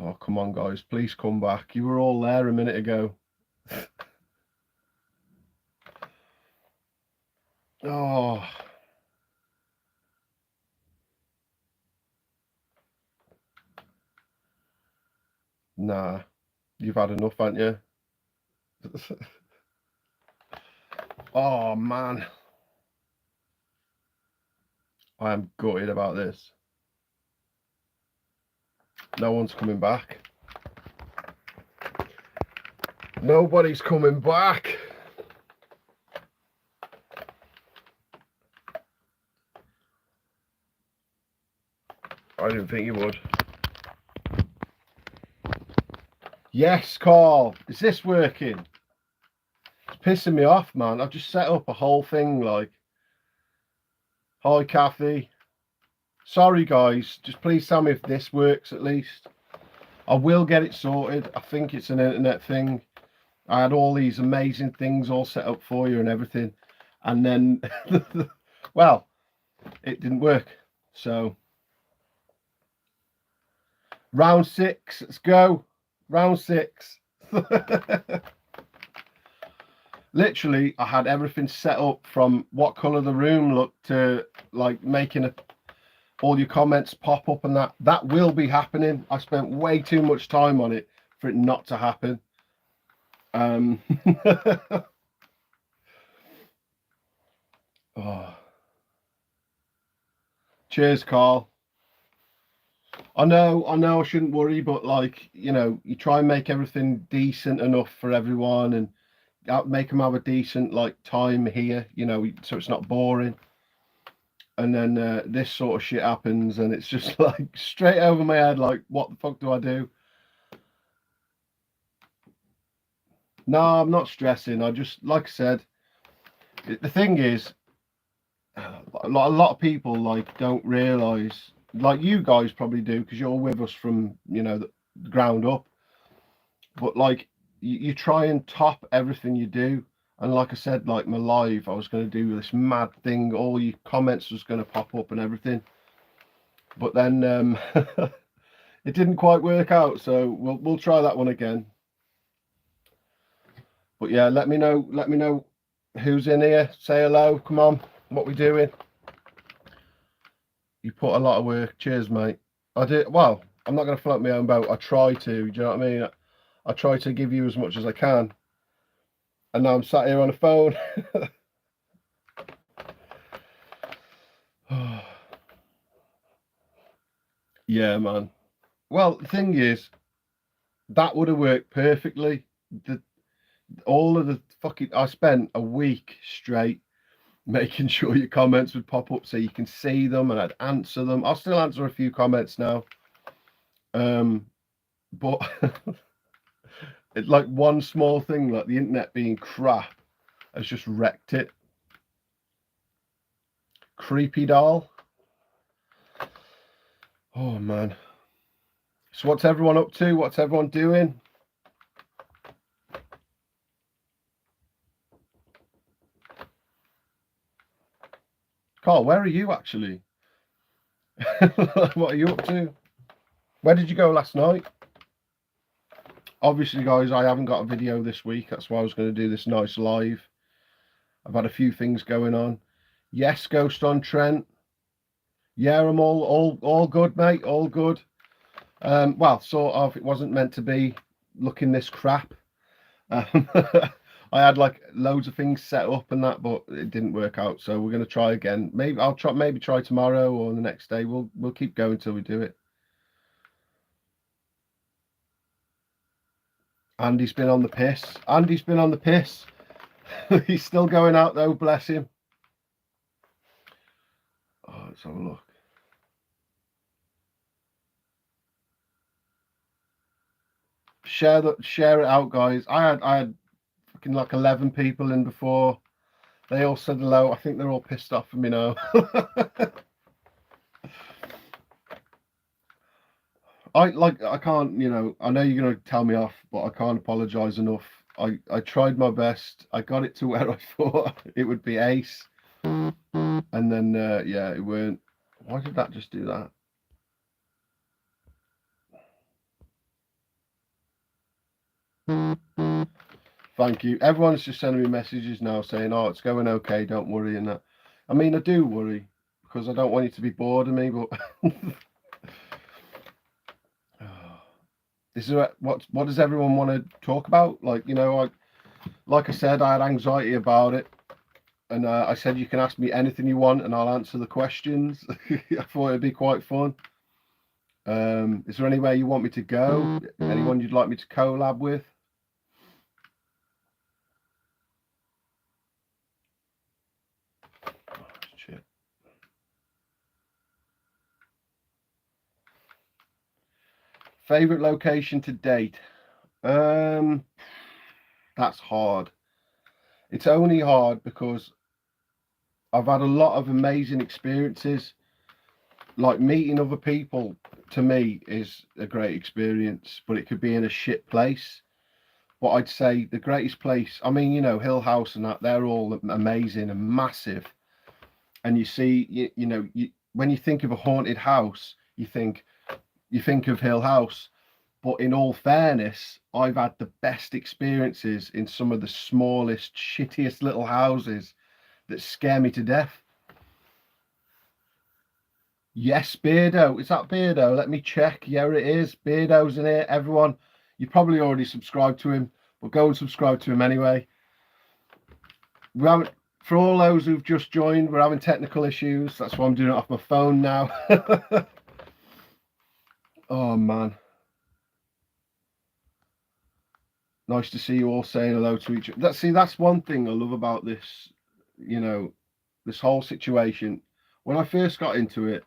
Oh, come on, guys. Please come back. You were all there a minute ago. Oh. Nah. You've had enough, haven't you? Oh, man. I am gutted about this. No one's coming back. Nobody's coming back. I didn't think you would. Yes, Carl. Is this working? It's pissing me off, man. I've just set up a whole thing like, hi, Kathy. Sorry, guys. Just please tell me if this works at least. I will get it sorted. I think it's an internet thing. I had all these amazing things all set up for you and everything. And then, well, it didn't work. So, round 6. Let's go. Round 6. Literally, I had everything set up from what colour the room looked to like making all your comments pop up, and that will be happening. I spent way too much time on it for it not to happen. Oh. Cheers, Carl. I know I shouldn't worry, but like, you know, you try and make everything decent enough for everyone and make them have a decent like time here, you know, so it's not boring. And then this sort of shit happens and it's just like straight over my head, like, what the fuck do I do? No, I'm not stressing. I just, like I said, the thing is, a lot of people like don't realize, like you guys probably do because you're with us from, you know, the ground up, but like you try and top everything you do. And like I said, like my live, I was going to do this mad thing, all your comments was going to pop up and everything, but then it didn't quite work out, so we'll try that one again. But yeah, let me know who's in here. Say hello. Come on, what we doing? You put a lot of work. Cheers, mate. I did. Well, I'm not going to float my own boat. I try to. Do you know what I mean? I try to give you as much as I can. And now I'm sat here on the phone. Yeah, man. Well, the thing is, that would have worked perfectly. All of the fucking... I spent a week straight making sure your comments would pop up so you can see them, and I'd answer them. I'll still answer a few comments now. But it's like one small thing, like the internet being crap, has just wrecked it. Creepy doll. Oh, man. So what's everyone up to? What's everyone doing? Carl, where are you actually? What are you up to? Where did you go last night? Obviously, guys, I haven't got a video this week. That's why I was going to do this nice live. I've had a few things going on. Yes, Ghost on Trent. Yeah, I'm all good, mate. All good. Well, sort of. It wasn't meant to be looking this crap. I had like loads of things set up and that, but it didn't work out. So we're going to try again. Maybe I'll try tomorrow or the next day. We'll keep going till we do it. Andy's been on the piss. Andy's been on the piss. He's still going out though, bless him. Oh, let's have a look. Share it out, guys. I had fucking like 11 people in before. They all said hello. I think they're all pissed off at me now. I can't, you know, I know you're gonna tell me off, but I can't apologize enough. I tried my best. I got it to where I thought it would be ace. And then yeah, it weren't. Why did that just do that? Thank you. Everyone's just sending me messages now saying, "Oh, it's going okay. Don't worry." And that. I mean, I do worry because I don't want you to be bored of me. But this is what does everyone want to talk about? Like, you know, like I said, I had anxiety about it, and I said you can ask me anything you want, and I'll answer the questions. I thought it'd be quite fun. Is there anywhere you want me to go? Anyone you'd like me to collab with? Oh, shit. Favorite location to date? That's hard. It's only hard because I've had a lot of amazing experiences. Like meeting other people to me is a great experience, but it could be in a shit place. But I'd say the greatest place, I mean, you know, Hill House and that, they're all amazing and massive. And you see, when you think of a haunted house, you think of Hill House. But in all fairness, I've had the best experiences in some of the smallest, shittiest little houses that scare me to death. Yes, Beardo. Is that Beardo? Let me check. Yeah, it is. Beardo's in here. Everyone, you probably already subscribed to him, but go and subscribe to him anyway. For all those who've just joined, we're having technical issues. That's why I'm doing it off my phone now. Oh, man. Nice to see you all saying hello to each other. That's one thing I love about this, this whole situation. When I first got into it,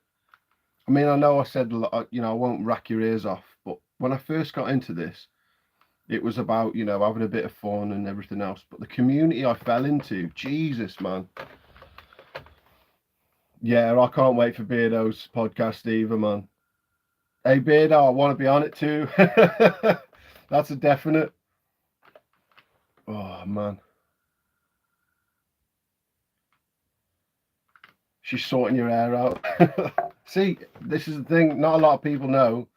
I mean, I know I said, I won't rack your ears off, but when I first got into this, it was about, having a bit of fun and everything else. But the community I fell into, Jesus, man. Yeah, I can't wait for Beardo's podcast either, man. Hey, Beardo, I want to be on it too. That's a definite. Oh, man. She's sorting your hair out. See, this is the thing. Not a lot of people know.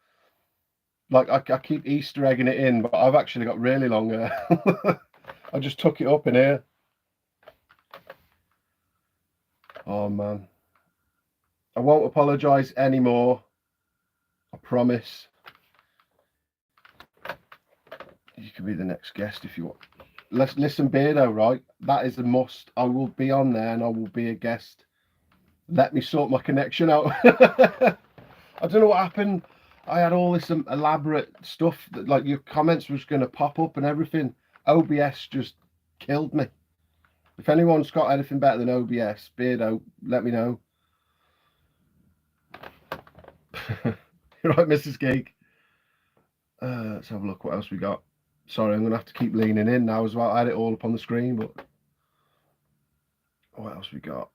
Like, I keep Easter egging it in, but I've actually got really long hair. I just tuck it up in here. Oh, man. I won't apologise anymore. I promise. You can be the next guest if you want. Let's listen, Beardo, right? That is a must. I will be on there and I will be a guest. Let me sort my connection out. I don't know what happened. I had all this elaborate stuff that, like, your comments was going to pop up and everything. OBS just killed me. If anyone's got anything better than OBS, Beardo, let me know. You're right, Mrs. Geek. Let's have a look what else we got. Sorry, I'm going to have to keep leaning in now as well. I had it all up on the screen, but what else we got?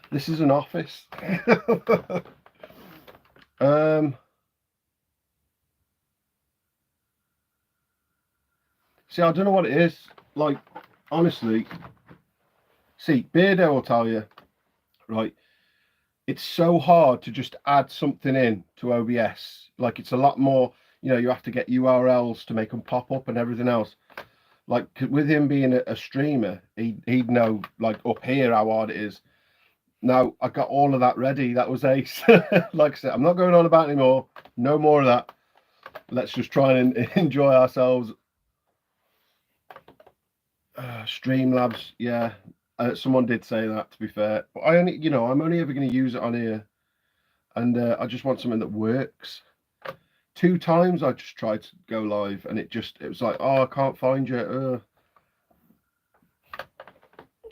This is an office. See, I don't know what it is. Like, honestly, see, Beardo will tell you, right? It's so hard to just add something in to OBS. Like, it's a lot more, you have to get URLs to make them pop up and everything else. Like, with him being a streamer, he'd know, like, up here how hard it is. Now, I got all of that ready. That was ace. Like I said, I'm not going on about anymore. No more of that. Let's just try and enjoy ourselves. Streamlabs, yeah. Someone did say that, to be fair. But I'm only ever going to use it on here. And I just want something that works. 2 times I just tried to go live and it was like, oh, I can't find you.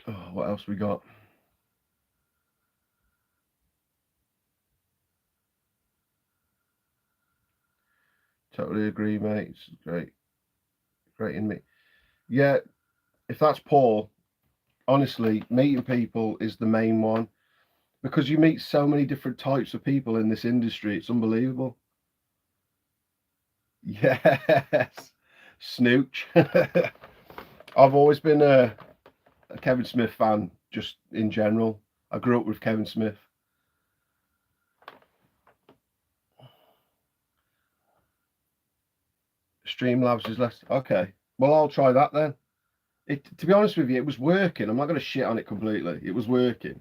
Oh, what else we got? Totally agree, mate. It's great in me. Yeah, if that's Paul, honestly, meeting people is the main one because you meet so many different types of people in this industry. It's unbelievable. Yes, Snooch. I've always been a Kevin Smith fan, just in general. I grew up with Kevin Smith. Streamlabs is less. Okay. Well, I'll try that then. To be honest with you, it was working. I'm not going to shit on it completely. It was working.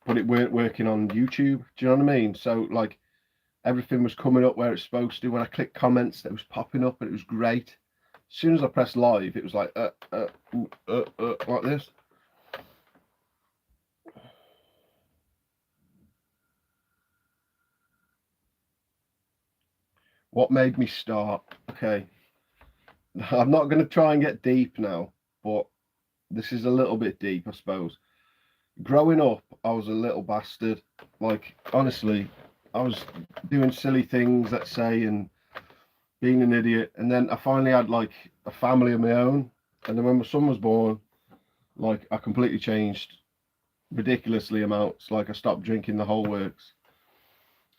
But it weren't working on YouTube. Do you know what I mean? So, like, everything was coming up where it's supposed to. When I clicked comments, it was popping up and it was great. As soon as I pressed live, it was like, like this. What made me start? Okay. I'm not going to try and get deep now, but this is a little bit deep, I suppose. Growing up, I was a little bastard. Like, honestly, I was doing silly things, let's say, and being an idiot. And then I finally had, like, a family of my own. And then when my son was born, like, I completely changed ridiculously amounts. Like, I stopped drinking the whole works.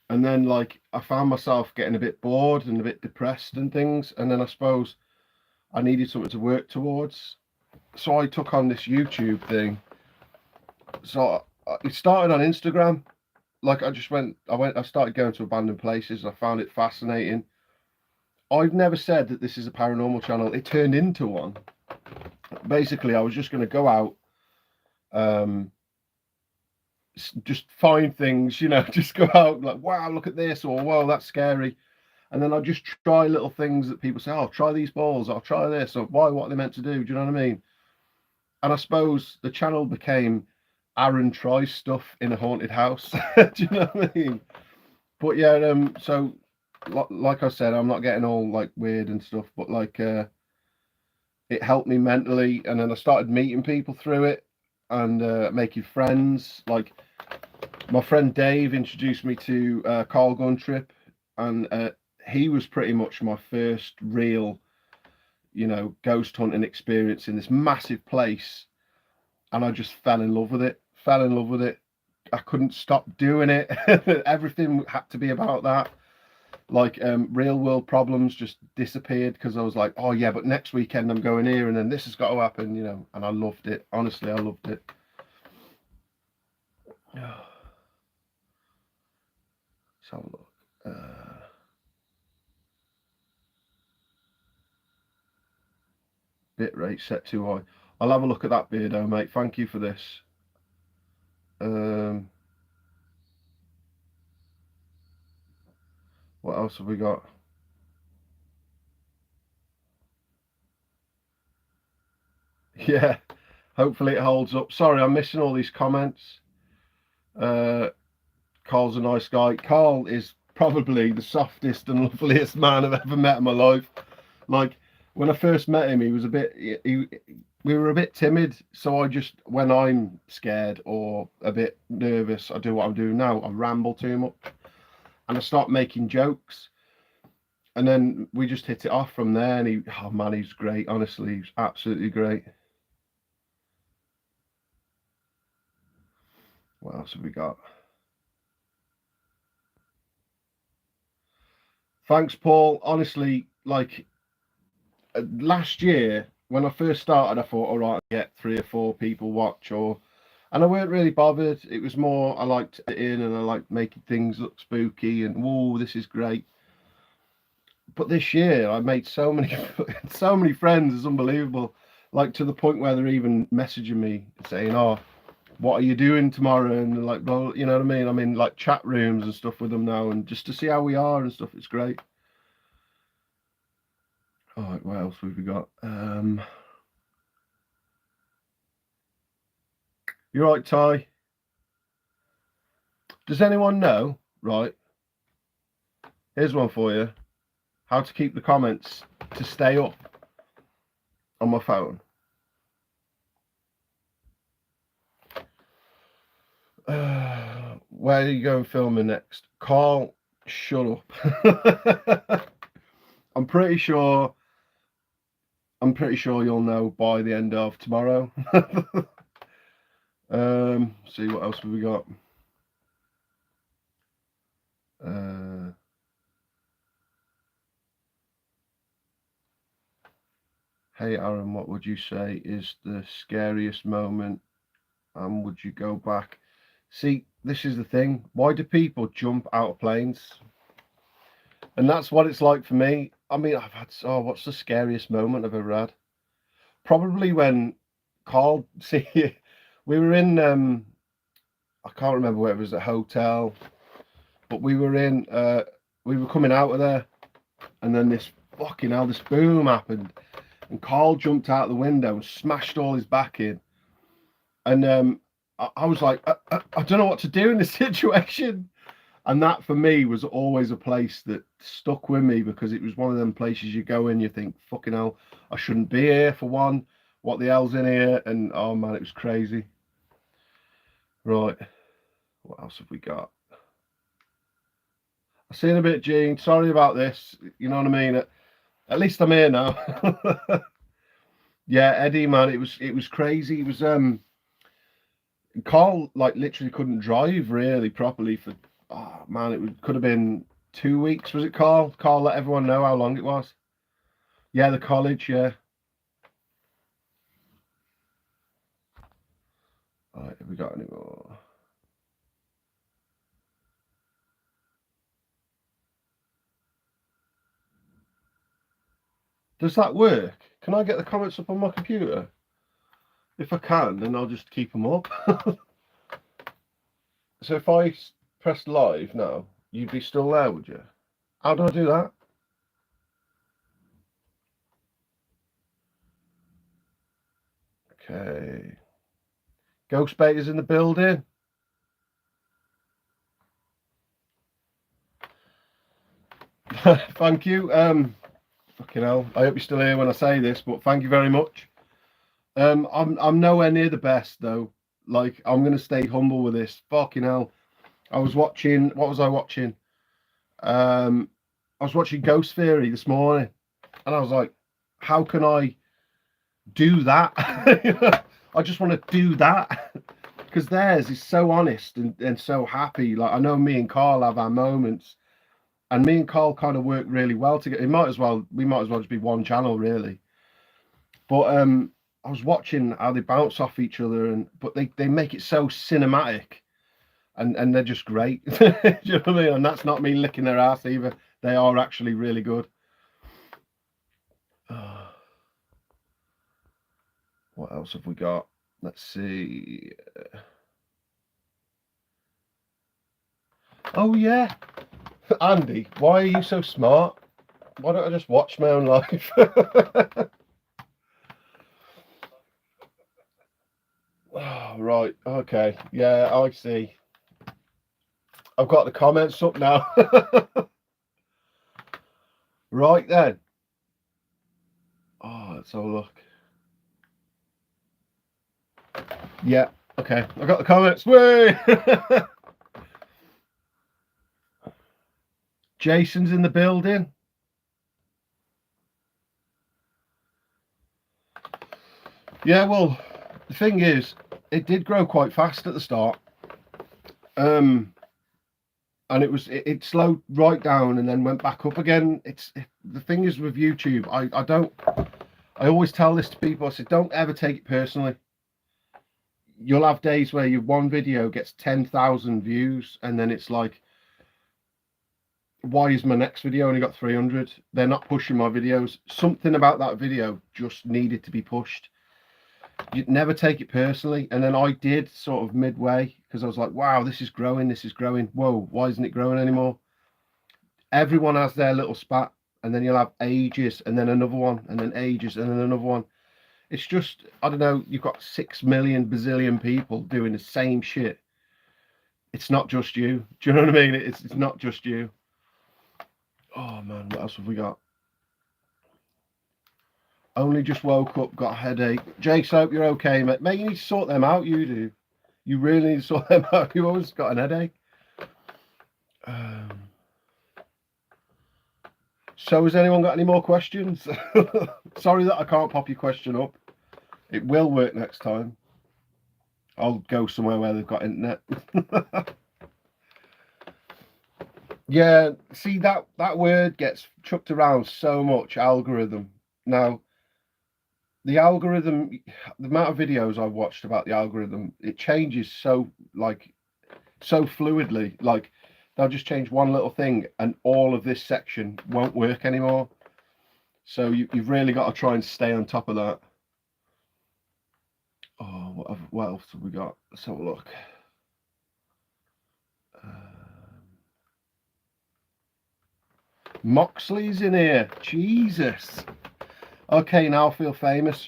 And then, like, I found myself getting a bit bored and a bit depressed and things. And then I suppose I needed something to work towards. So I took on this YouTube thing. So it started on Instagram. Like, I started going to abandoned places. I found it fascinating. I've never said that this is a paranormal channel. It turned into one. Basically, I was just going to go out, just find things, you know, just go out like, wow, look at this, or wow, that's scary. And then I'll just try little things that people say, oh, try these balls, I'll try this, or why, what are they meant to do? Do you know what I mean? And I suppose the channel became Aaron tries stuff in a haunted house. Do you know what I mean? But yeah, so like I said, I'm not getting all like weird and stuff, but like it helped me mentally, and then I started meeting people through it and making friends. Like, my friend Dave introduced me to Carl Guntrip, and he was pretty much my first real, you know, ghost hunting experience in this massive place. And I just fell in love with it. I couldn't stop doing it. Everything had to be about that. Like, real world problems just disappeared because I was like, oh yeah, but next weekend I'm going here and then this has got to happen, you know. And I loved it. Honestly, I loved it. Let's have a look. Bit rate set too high. I'll have a look at that, Beardo, mate. Thank you for this. What else have we got? Yeah, hopefully it holds up. Sorry, I'm missing all these comments. Carl's a nice guy. Carl is probably the softest and loveliest man I've ever met in my life. Like, when I first met him, he was a bit, we were a bit timid. So I just, when I'm scared or a bit nervous, I do what I'm doing now. I ramble too much and I start making jokes. And then we just hit it off from there. And oh man, he's great. Honestly, he's absolutely great. What else have we got? Thanks, Paul. Honestly, like, last year when I first started, I thought, all right, I'll get 3 or 4 people watch, and I weren't really bothered. It was more, I liked it in and I liked making things look spooky and whoa, this is great. But this year I made so many so many friends. It's unbelievable. Like, to the point where they're even messaging me saying, oh, what are you doing tomorrow? And they're like, well, you know what I mean? I'm in like chat rooms and stuff with them now, and just to see how we are and stuff. It's great. All right, what else have we got? You're right, Ty. Does anyone know? Right. Here's one for you. How to keep the comments to stay up on my phone. Where are you going filming next? Carl, shut up. I'm pretty sure you'll know by the end of tomorrow. See what else have we got? Hey Aaron, what would you say is the scariest moment, and would you go back? See, this is the thing. Why do people jump out of planes? And that's what it's like for me. I mean, I've had, oh, what's the scariest moment I've ever had? Probably when Carl, see, we were in, I can't remember where it was, a hotel, but we were coming out of there, and then this fucking hell, this boom happened, and Carl jumped out the window and smashed all his back in, and I was like, I don't know what to do in this situation. And that for me was always a place that stuck with me, because it was one of them places you go in, you think, fucking hell, I shouldn't be here for one. What the hell's in here? And oh man, it was crazy. Right. What else have we got? I've seen a bit, Gene. Sorry about this. You know what I mean? At least I'm here now. Yeah, Eddie, man, it was crazy. It was Carl like literally couldn't drive really properly for, oh man, could have been 2 weeks, was it, Carl? Carl let everyone know how long it was. Yeah, the college, yeah. All right, have we got any more? Does that work? Can I get the comments up on my computer? If I can, then I'll just keep them up. So if I press live now, you'd be still there, would you? How do I do that? Okay. Ghost Baiters in the building. Thank you. Fucking hell. I hope you're still here when I say this, but thank you very much. I'm nowhere near the best though. Like, I'm gonna stay humble with this. Fucking hell. I was watching, what was I watching? I was watching Ghost Theory this morning, and I was like, how can I do that? I just want to do that, because theirs is so honest and so happy. Like, I know me and Carl have our moments, and me and Carl kind of work really well together. We might as well just be one channel, really. But I was watching how they bounce off each other, but they make it so cinematic, and they're just great. Do you know what I mean? And that's not me licking their ass either. They are actually really good. What else have we got? Let's see. Oh yeah, Andy, why are you so smart? Why don't I just watch my own life? Oh, right, okay, yeah, I see. I've got the comments up now. Right then. Oh, let's have a look. Yeah, okay, I got the comments. Way. Jason's in the building. Yeah, well, the thing is, it did grow quite fast at the start. And it slowed right down and then went back up again. The thing is with YouTube, I always tell this to people. I said, don't ever take it personally. You'll have days where your one video gets 10,000 views, and then it's like, why is my next video only got 300? They're not pushing my videos. Something about that video just needed to be pushed. You'd never take it personally. And then I did sort of midway, because I was like, wow, this is growing. Whoa, why isn't it growing anymore? Everyone has their little spat, and then you'll have ages, and then another one, and then ages, and then another one. It's just, I don't know, you've got 6 million bazillion people doing the same shit. It's not just you. Do you know what I mean? It's not just you. Oh man, what else have we got? Only just woke up, got a headache. Jace, I hope you're okay, mate. Mate, you need to sort them out, you do. You really need to sort them out. You've always got an headache. So has anyone got any more questions? Sorry that I can't pop your question up. It will work next time. I'll go somewhere where they've got internet. Yeah, see, that word gets chucked around so much, algorithm. Now, the algorithm, the amount of videos I've watched about the algorithm, it changes so fluidly. Like, they'll just change one little thing and all of this section won't work anymore. So you've really got to try and stay on top of that. Oh, what else have we got? Let's have a look. Moxley's in here. Jesus. Okay, now I feel famous.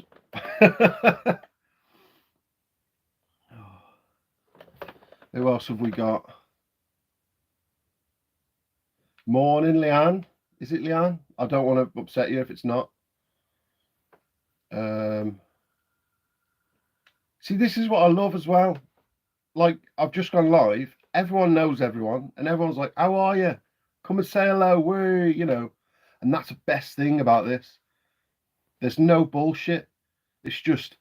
Who else have we got? Morning, Leanne. Is it Leanne? I don't want to upset you if it's not. See, this is what I love as well. Like, I've just gone live. Everyone knows everyone. And everyone's like, how are you? Come and say hello. Where, you know. And that's the best thing about this. There's no bullshit. It's just,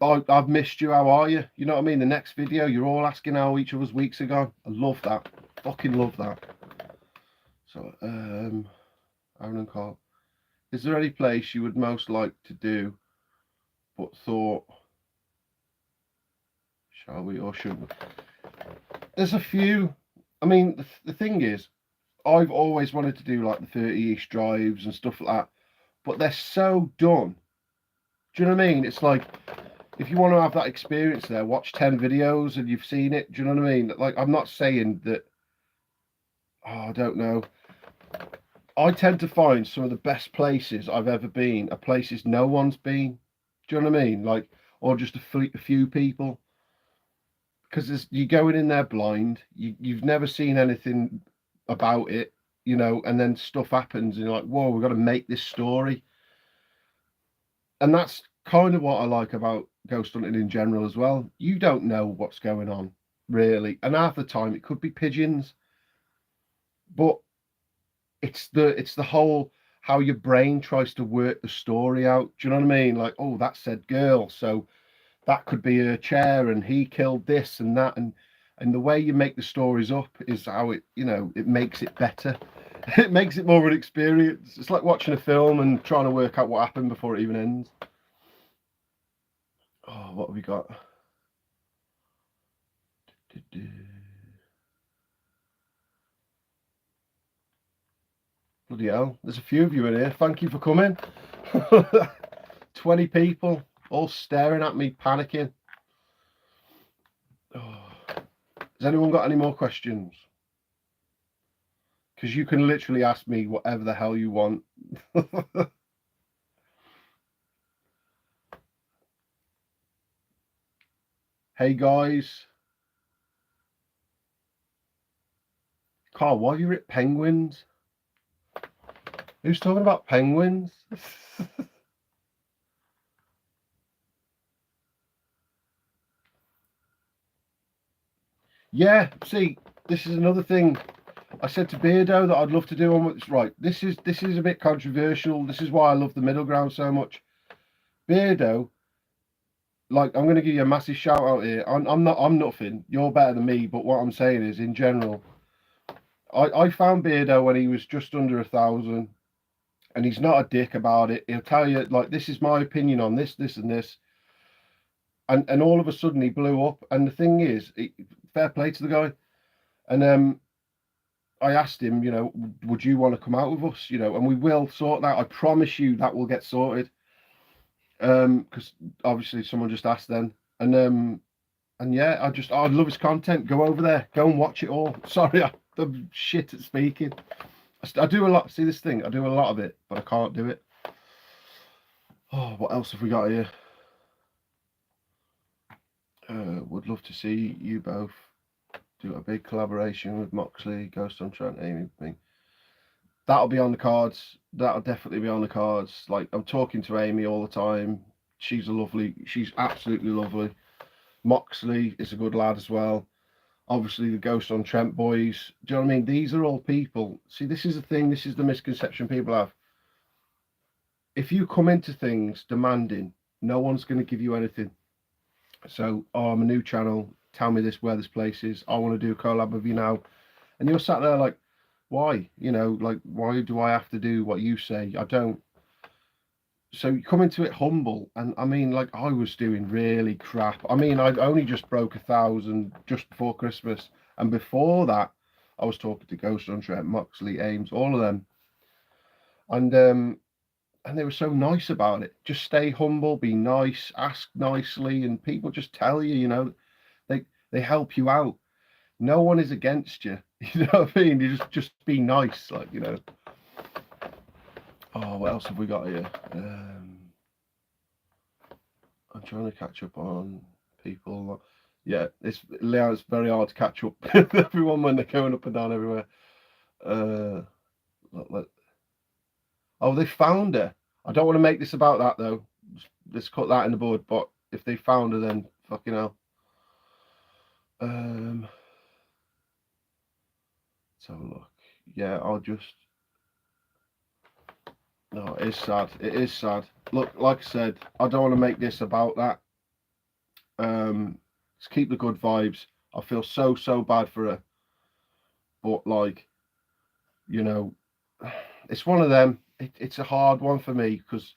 I've missed you. How are you? You know what I mean? The next video, you're all asking how each other's weeks are gone. I love that. Fucking love that. So, Aaron and Carl. Is there any place you would most like to do, but thought, shall we or shouldn't we? There's a few. I mean, the thing is, I've always wanted to do like the 30 East drives and stuff like that, but they're so done. Do you know what I mean? It's like, if you want to have that experience there, watch 10 videos and you've seen it. Do you know what I mean? Like, I'm not saying that, I don't know. I tend to find some of the best places I've ever been are places no one's been. Do you know what I mean? Like, or just a few people. Because you're going in there blind. You've never seen anything about it, you know, and then stuff happens and you're like, whoa, we've got to make this story. And that's kind of what I like about ghost hunting in general as well. You don't know what's going on, really. And half the time it could be pigeons. But it's the whole how your brain tries to work the story out. Do you know what I mean? Like, oh, that said girl, so that could be a chair and he killed this and that, and the way you make the stories up is how it, you know, it makes it better. It makes it more of an experience. It's like watching a film and trying to work out what happened before it even ends. Oh, what have we got? Bloody hell, there's a few of you in here. Thank you for coming. 20 people all staring at me, panicking. Oh. Has anyone got any more questions? Because you can literally ask me whatever the hell you want. Hey guys. Carl, why have you written penguins? Who's talking about penguins? Yeah, see, this is another thing. I said to Beardo that I'd love to do on what's right. This is a bit controversial. This is why I love the middle ground so much. Beardo, like, I'm going to give you a massive shout out here. I'm nothing. You're better than me, but what I'm saying is, in general, I found Beardo when he was just under 1,000, and he's not a dick about it. He'll tell you, like, this is my opinion on this, this, and this. And all of a sudden he blew up. And the thing is, fair play to the guy. And I asked him, you know, would you want to come out with us? You know, and we will sort that. I promise you that will get sorted. Because obviously someone just asked then. And yeah, I love his content. Go over there, go and watch it all. Sorry, I'm shit at speaking. I do a lot. See this thing? I do a lot of it, but I can't do it. Oh, what else have we got here? Would love to see you both do a big collaboration with Moxley, Ghost on Trent, Amy. That'll be on the cards. That'll definitely be on the cards. Like, I'm talking to Amy all the time. She's absolutely lovely. Moxley is a good lad as well. Obviously, the Ghost on Trent boys. Do you know what I mean? These are all people. See, this is the thing. This is the misconception people have. If you come into things demanding, no one's going to give you anything. So, oh, I'm a new channel. Tell me where this place is. I want to do a collab with you now. And you're sat there like, why? You know, like, why do I have to do what you say? I don't. So you come into it humble. And I mean, like, I was doing really crap. I mean, I'd only just broke 1,000 just before Christmas. And before that, I was talking to Ghost on Trent, Moxley, Ames, all of them. And they were so nice about it. Just stay humble, be nice, ask nicely, and people just tell you, you know, they help you out. No one is against you. You know what I mean? You just be nice, like, you know. Oh, what else have we got here? I'm trying to catch up on people. Yeah, it's very hard to catch up with everyone when they're going up and down everywhere. Oh, they found her. I don't want to make this about that though. Let's cut that in the bud. But if they found her, then fucking hell. Let's have a look. Yeah, I'll just. No, it is sad. It is sad. Look, like I said, I don't want to make this about that. Let's keep the good vibes. I feel so bad for her, but like, you know, it's one of them. It's a hard one for me because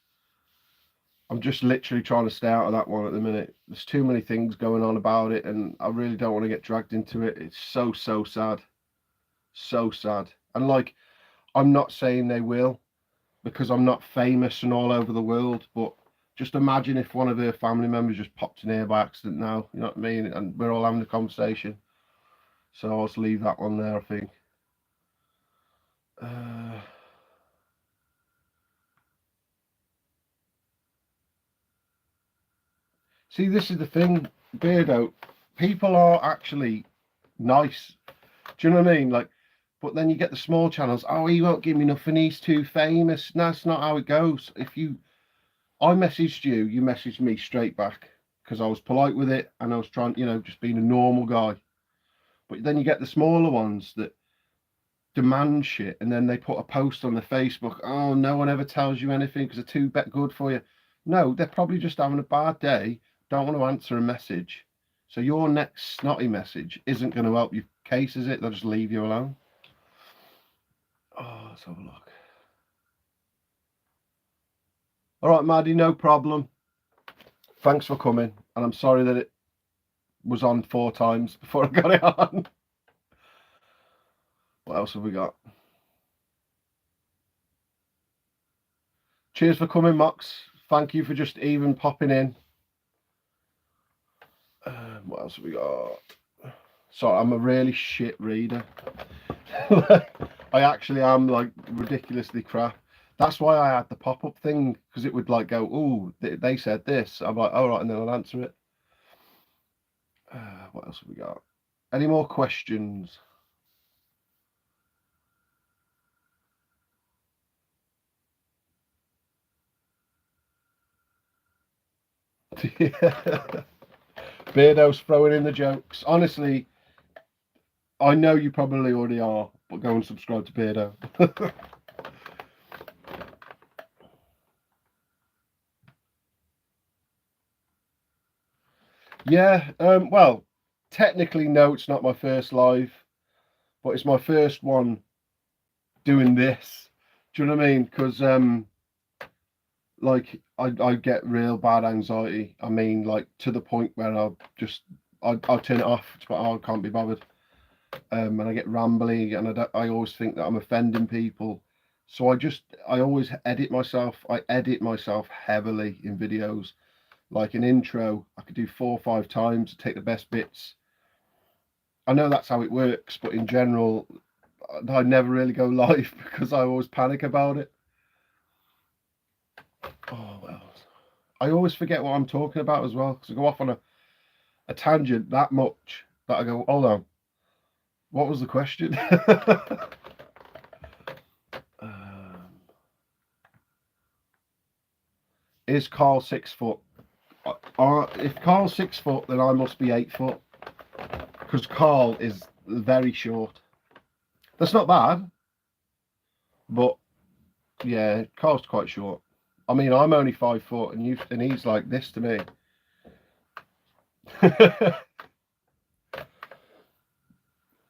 I'm just literally trying to stay out of that one at the minute. There's too many things going on about it, and I really don't want to get dragged into it. It's so sad, so sad. And like, I'm not saying they will, because I'm not famous and all over the world, but just imagine if one of her family members just popped in here by accident now, you know what I mean? And we're all having a conversation. So I'll just leave that one there, I think. See, this is the thing, Beardo. People are actually nice. Do you know what I mean? Like, but then you get the small channels. Oh, he won't give me nothing. He's too famous. No, that's not how it goes. I messaged you, you messaged me straight back because I was polite with it and I was trying, you know, just being a normal guy. But then you get the smaller ones that demand shit, and then they put a post on their Facebook. Oh, no one ever tells you anything because they're too good for you. No, they're probably just having a bad day. Don't want to answer a message. So your next snotty message isn't going to help your case, is it? They'll just leave you alone. Oh, let's have a look. All right, Maddie, no problem. Thanks for coming. And I'm sorry that it was on 4 times before I got it on. What else have we got? Cheers for coming, Mox. Thank you for just even popping in. What else have we got? Sorry, I'm a really shit reader. I actually am, like, ridiculously crap. That's why I had the pop-up thing, because it would like go, oh, they said this. I'm like, all right, and then I'll answer it. What else have we got? Any more questions? Beardo's throwing in the jokes. Honestly, I know you probably already are, but go and subscribe to Beardo. Yeah, well, technically, no, it's not my first live, but it's my first one doing this. Do you know what I mean? Because like I get real bad anxiety. I mean, like, to the point where I'll turn it off. But I can't be bothered. And I get rambly, and I always think that I'm offending people. So I always edit myself. I edit myself heavily in videos. Like an intro, I could do 4 or 5 times to take the best bits. I know that's how it works, but in general, I never really go live because I always panic about it. Oh, well, I always forget what I'm talking about as well, because I go off on a tangent that much that I go, hold on, what was the question? Is Carl 6 foot? If Carl's 6 foot, then I must be 8 foot, because Carl is very short. That's not bad, but yeah, Carl's quite short. I mean, I'm only 5 foot, and he's like this to me.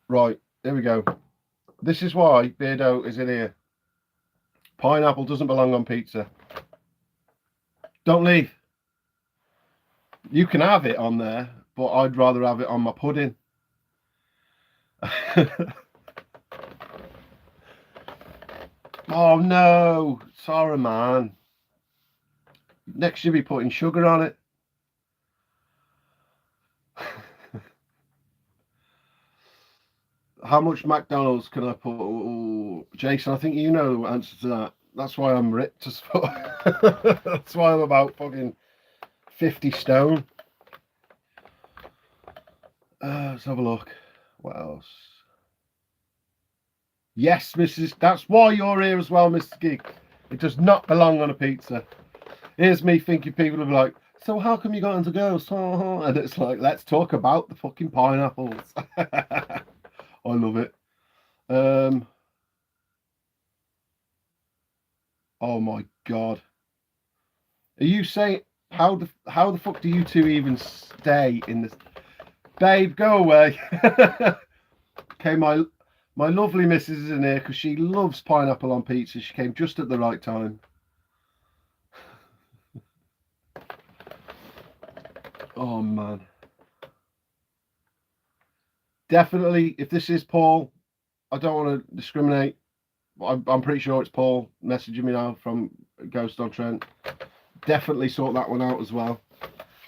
Right, here we go. This is why Beardo is in here. Pineapple doesn't belong on pizza. Don't leave. You can have it on there, but I'd rather have it on my pudding. Oh no, sorry, man. Next you'll be putting sugar on it. How much McDonald's can I put? Ooh, Jason, I think you know the answer to that. That's why I'm ripped as fuck. That's why I'm about fucking 50 stone. Let's have a look. What else? Yes, Mrs. That's why you're here as well, Mr. Gig. It does not belong on a pizza. Here's me thinking people will be like, so how come you got into ghosts? And it's like, let's talk about the fucking pineapples. I love it. Oh my god. Are you saying how the fuck do you two even stay in this? Babe, go away. Okay, my lovely missus is in here because she loves pineapple on pizza. She came just at the right time. Oh man. Definitely, if this is Paul, I don't want to discriminate. I'm pretty sure it's Paul messaging me now from Ghost on Trent. Definitely sort that one out as well.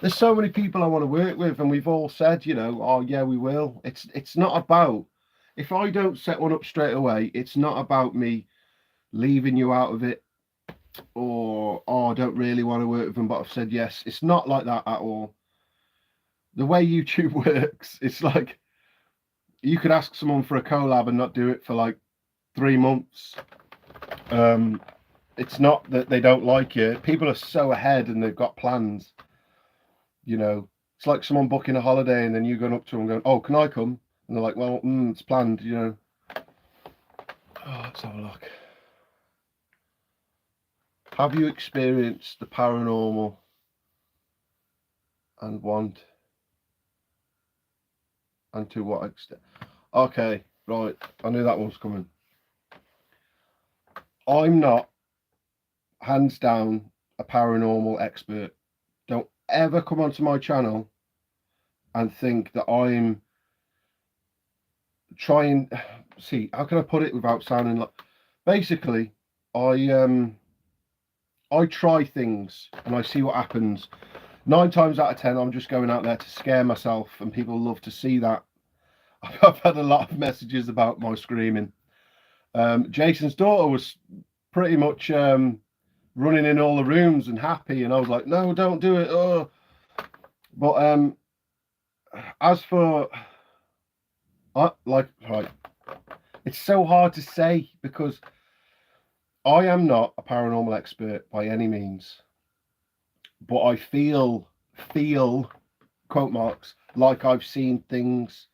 There's so many people I want to work with, and we've all said, you know, oh yeah, we will. It's not about, if I don't set one up straight away, it's not about me leaving you out of it, or oh, I don't really want to work with them, but I've said yes. It's not like that at all. The way YouTube works, it's like you could ask someone for a collab and not do it for like 3 months. It's not that they don't like you. People are so ahead and they've got plans. You know, it's like someone booking a holiday and then you going up to them going, oh, can I come? And they're like, well, it's planned, you know. Oh, let's have a look. Have you experienced the paranormal and want? And to what extent? Okay, right. I knew that one was coming. I'm not, hands down, a paranormal expert. Don't ever come onto my channel and think that I'm trying. See, how can I put it without sounding like? Basically, I try things and I see what happens. 9 times out of 10, I'm just going out there to scare myself, and people love to see that. I've had a lot of messages about my screaming. Jason's daughter was pretty much running in all the rooms and happy, and I was like, no, don't do it. Oh. But as for right, it's so hard to say because I am not a paranormal expert by any means, but I feel quote marks like I've seen things,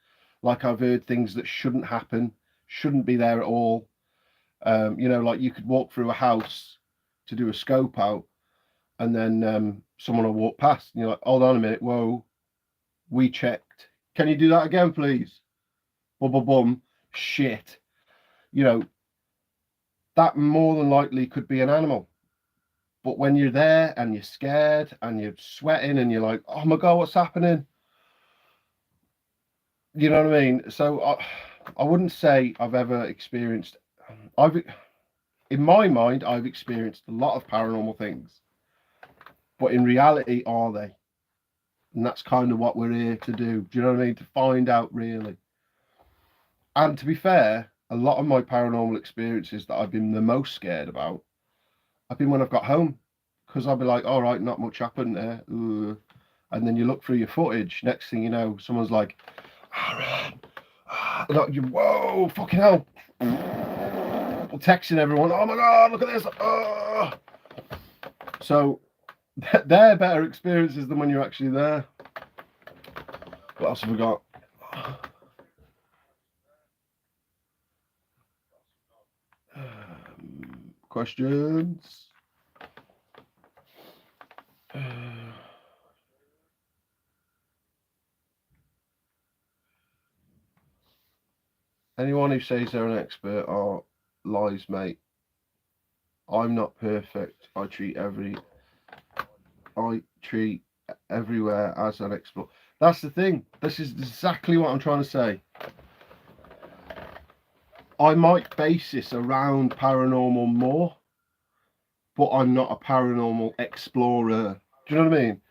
like I've heard things that shouldn't happen, shouldn't be there at all. You know, like you could walk through a house to do a scope out, and then someone will walk past, and you're like, hold on a minute, whoa, we checked. Can you do that again, please? Bum, bum, bum. Shit. You know, that more than likely could be an animal. But when you're there and you're scared and you're sweating and you're like, oh my God, what's happening? You know what I mean? So I wouldn't say I've ever experienced, in my mind, I've experienced a lot of paranormal things. But in reality, are they? And that's kind of what we're here to do. Do you know what I mean? To find out really. And to be fair, a lot of my paranormal experiences that I've been the most scared about have been when I've got home. Because I'll be like, all right, not much happened there. Ugh. And then you look through your footage. Next thing you know, someone's like, like, whoa, fucking hell. Texting everyone, oh my God, look at this. So they're better experiences than when you're actually there. What else have we got? Questions? Anyone who says they're an expert are lies, mate. I'm not perfect. I treat everywhere as an expert. That's the thing. This is exactly what I'm trying to say. I might base this around paranormal more, but I'm not a paranormal explorer. Do you know what I mean?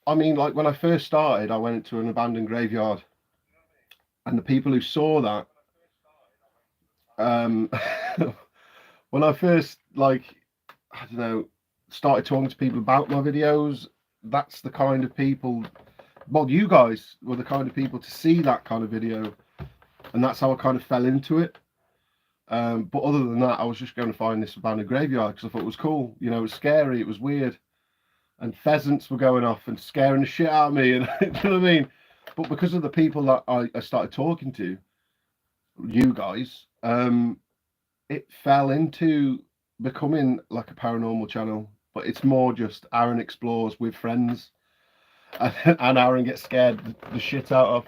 I mean, like when I first started, I went into an abandoned graveyard, and the people who saw that, um, when I first, like, I don't know, started talking to people about my videos, that's the kind of people, well, you guys were the kind of people to see that kind of video, and that's how I kind of fell into it. But other than that, I was just going to find this abandoned graveyard because I thought it was cool. You know, it was scary, it was weird, and pheasants were going off and scaring the shit out of me, and you know what I mean? But because of the people that I started talking to, you guys, it fell into becoming like a paranormal channel, but it's more just Aaron explores with friends, and Aaron gets scared the shit out of.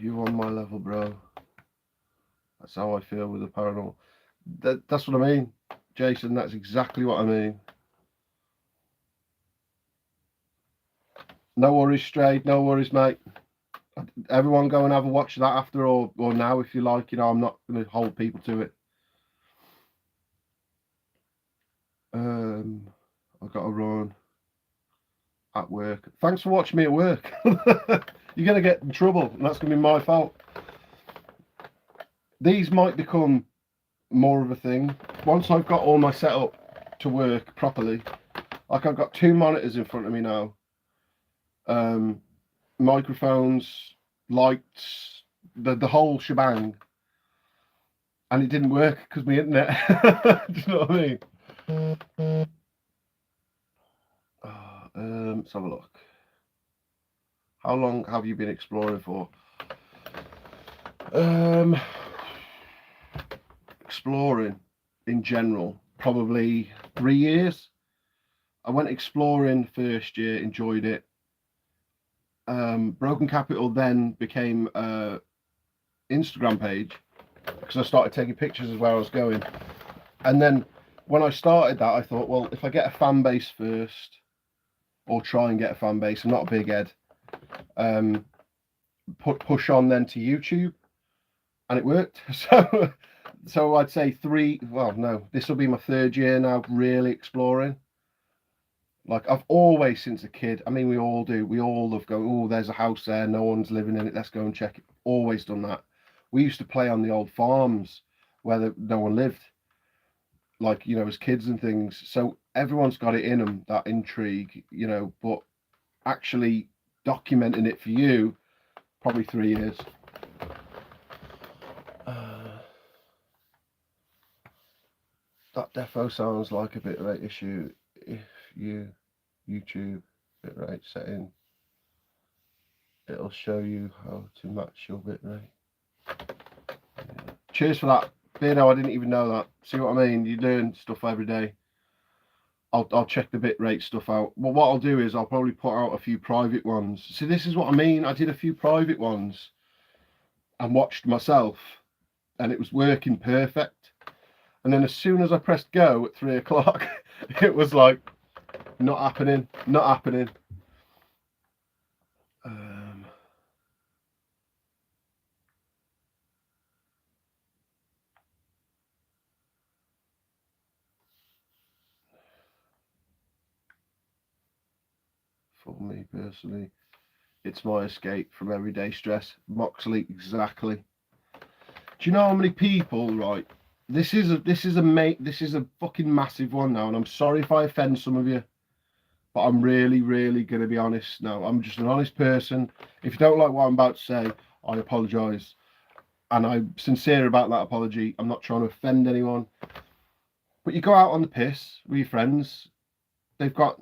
You on my level, bro. That's how I feel with the paranormal. That's what I mean, Jason. That's exactly what I mean. No worries, Strayed. No worries, mate. Everyone go and have a watch of that after or now if you like. You know, I'm not going to hold people to it. I've got to run at work. Thanks for watching me at work. You're going to get in trouble, and that's going to be my fault. These might become more of a thing once I've got all my setup to work properly. Like I've got 2 monitors in front of me now, microphones, lights, the whole shebang, and it didn't work because my internet. Do you know what I mean? Let's have a look. How long have you been exploring for? Exploring in general, probably 3 years. I went exploring first year, enjoyed it. Broken Capital then became a Instagram page because I started taking pictures of where I was going. And then when I started that, I thought, well, if I get a fan base first, or try and get a fan base, I'm not a big head, push on then to YouTube, and it worked. So I'd say this will be my 3rd year now really exploring. Like I've always, since a kid, I mean, we all do, we all love going, oh, there's a house there, no one's living in it, let's go and check it. Always done that. We used to play on the old farms where no one lived, like, you know, as kids and things. So everyone's got it in them, that intrigue, you know, but actually documenting it for you, probably 3 years. That defo sounds like a bitrate issue. If you YouTube bitrate setting, it'll show you how to match your bitrate. Yeah. Cheers for that, Beardo. I didn't even know that. See what I mean? You learn stuff every day. I'll check the bitrate stuff out. Well, what I'll do is I'll probably put out a few private ones. See, this is what I mean. I did a few private ones and watched myself, and it was working perfect. And then as soon as I pressed go at 3 o'clock, it was like, not happening, not happening. For me personally, it's my escape from everyday stress. Moxley, exactly. Do you know how many people, right? This is a fucking massive one now, and I'm sorry if I offend some of you, but I'm really, really going to be honest now. I'm just an honest person. If you don't like what I'm about to say, I apologise. And I'm sincere about that apology. I'm not trying to offend anyone. But you go out on the piss with your friends. They've got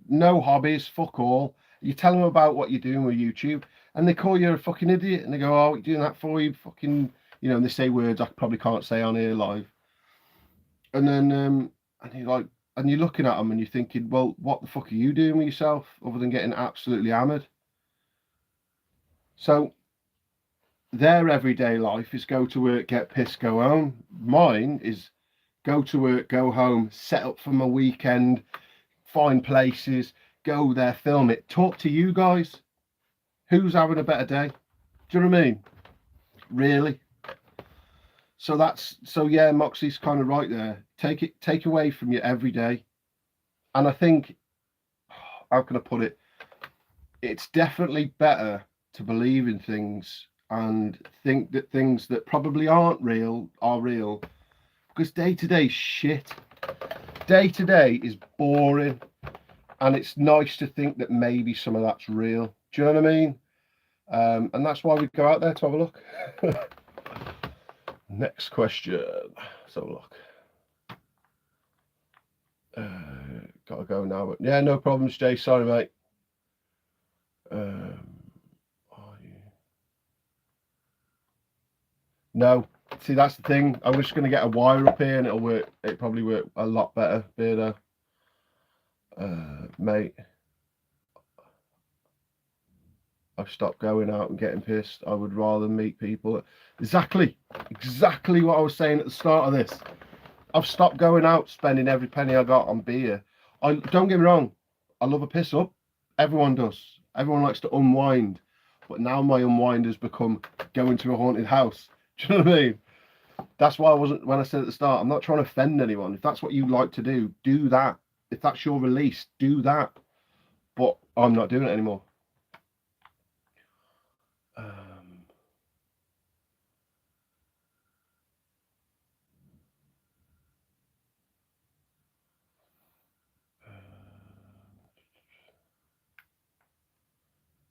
no hobbies, fuck all. You tell them about what you're doing with YouTube, and they call you a fucking idiot. And they go, oh, what are you doing that for? You fucking, you know, and they say words I probably can't say on here live. And then, and you're like, and you're looking at them and you're thinking, well, what the fuck are you doing with yourself other than getting absolutely hammered? So their everyday life is go to work, get pissed, go home. Mine is go to work, go home, set up for my weekend, find places, go there, film it, talk to you guys. Who's having a better day? Do you know what I mean? Really? So yeah, Moxie's kind of right there. Take away from your everyday. And I think, how can I put it? It's definitely better to believe in things and think that things that probably aren't real are real. Because day to day shit. Day to day is boring. And it's nice to think that maybe some of that's real. Do you know what I mean? And that's why we go out there to have a look. Next question. Let's have a look. Gotta go now. But yeah, no problems, Jay. Sorry, mate. No. See, that's the thing. I'm just going to get a wire up here and it'll work. It'll probably work a lot better, Beardo. Mate. I've stopped going out and getting pissed. I would rather meet people. Exactly what I was saying at the start of this. I've stopped going out, spending every penny I got on beer. Don't get me wrong. I love a piss up. Everyone does. Everyone likes to unwind. But now my unwind has become going to a haunted house. Do you know what I mean? That's why when I said at the start, I'm not trying to offend anyone. If that's what you like to do, do that. If that's your release, do that. But I'm not doing it anymore.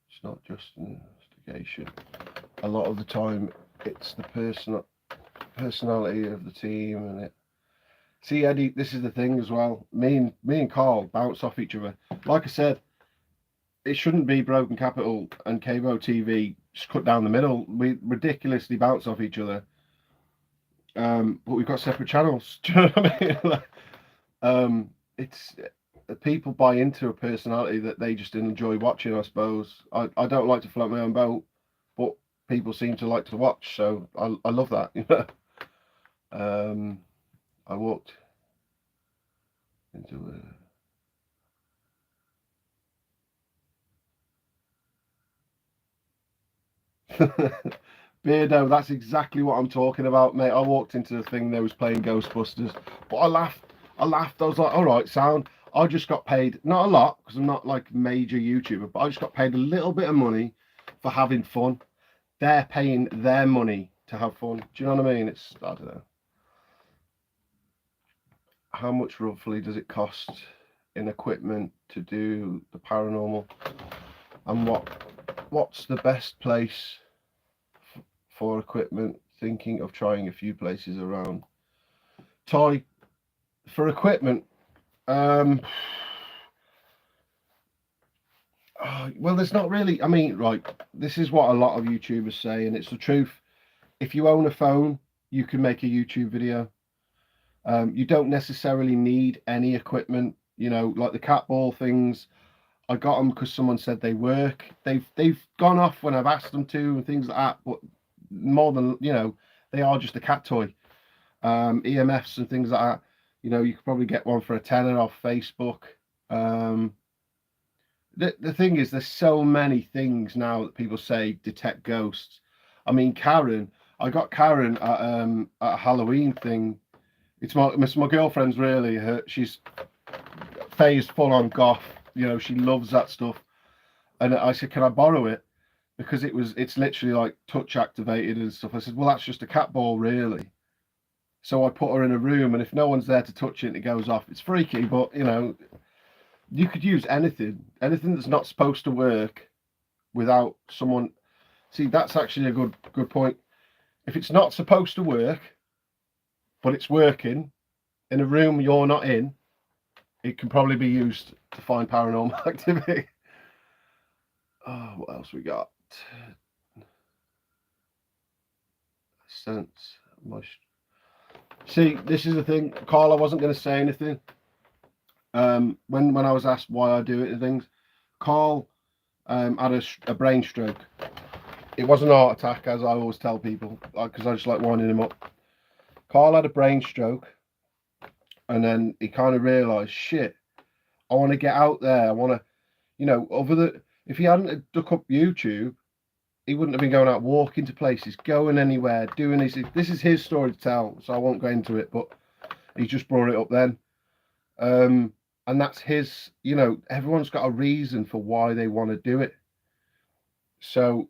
It's not just an investigation. A lot of the time, it's the personality of the team, and it. See, Eddie, this is the thing as well. Me and Carl bounce off each other. Like I said, it shouldn't be Broken Capital and Cabo TV just cut down the middle. We ridiculously bounce off each other. But we've got separate channels. Do you know what I mean? It's people buy into a personality that they just enjoy watching, I suppose. I don't like to float my own boat, but people seem to like to watch, so I love that. I walked into Beardo, that's exactly what I'm talking about, mate. I walked into the thing, they was playing Ghostbusters, but I laughed. I was like, all right, sound. I just got paid, not a lot, because I'm not like a major YouTuber, but I just got paid a little bit of money for having fun. They're paying their money to have fun. Do you know what I mean? It's, I don't know. How much roughly does it cost in equipment to do the paranormal? And what's the best place for equipment? Thinking of trying a few places around. Toy, for equipment, well, there's not really. I mean, right, this is what a lot of YouTubers say, and it's the truth. If you own a phone, you can make a YouTube video. You don't necessarily need any equipment. You know, like the cat ball things. I got them because someone said they work. They've gone off when I've asked them to and things like that. But more than, you know, they are just a cat toy. EMFs and things like that. You know, you could probably get one for a tenner off Facebook. The thing is, there's so many things now that people say detect ghosts. I mean, Karen, I got Karen at a Halloween thing. It's my girlfriend's really. She's phased full on goth. You know, she loves that stuff. And I said, can I borrow it? Because it's literally like touch activated and stuff. I said, well, that's just a cat ball, really. So I put her in a room, and if no one's there to touch it and it goes off, it's freaky, but, you know, you could use anything that's not supposed to work without someone. See, that's actually a good point. If it's not supposed to work, but it's working in a room you're not in, it can probably be used to find paranormal activity. Oh, what else we got? Sense. See, this is the thing, Carl. I wasn't going to say anything. When I was asked why I do it and things, Carl had a brain stroke. It wasn't an heart attack, as I always tell people, because I just like winding him up. Carl had a brain stroke, and then he kind of realised, shit, I want to get out there. You know, if he hadn't dug up YouTube, he wouldn't have been going out walking to places, going anywhere, doing this. This is his story to tell, so I won't go into it, but he just brought it up then. And that's his, you know, everyone's got a reason for why they want to do it. So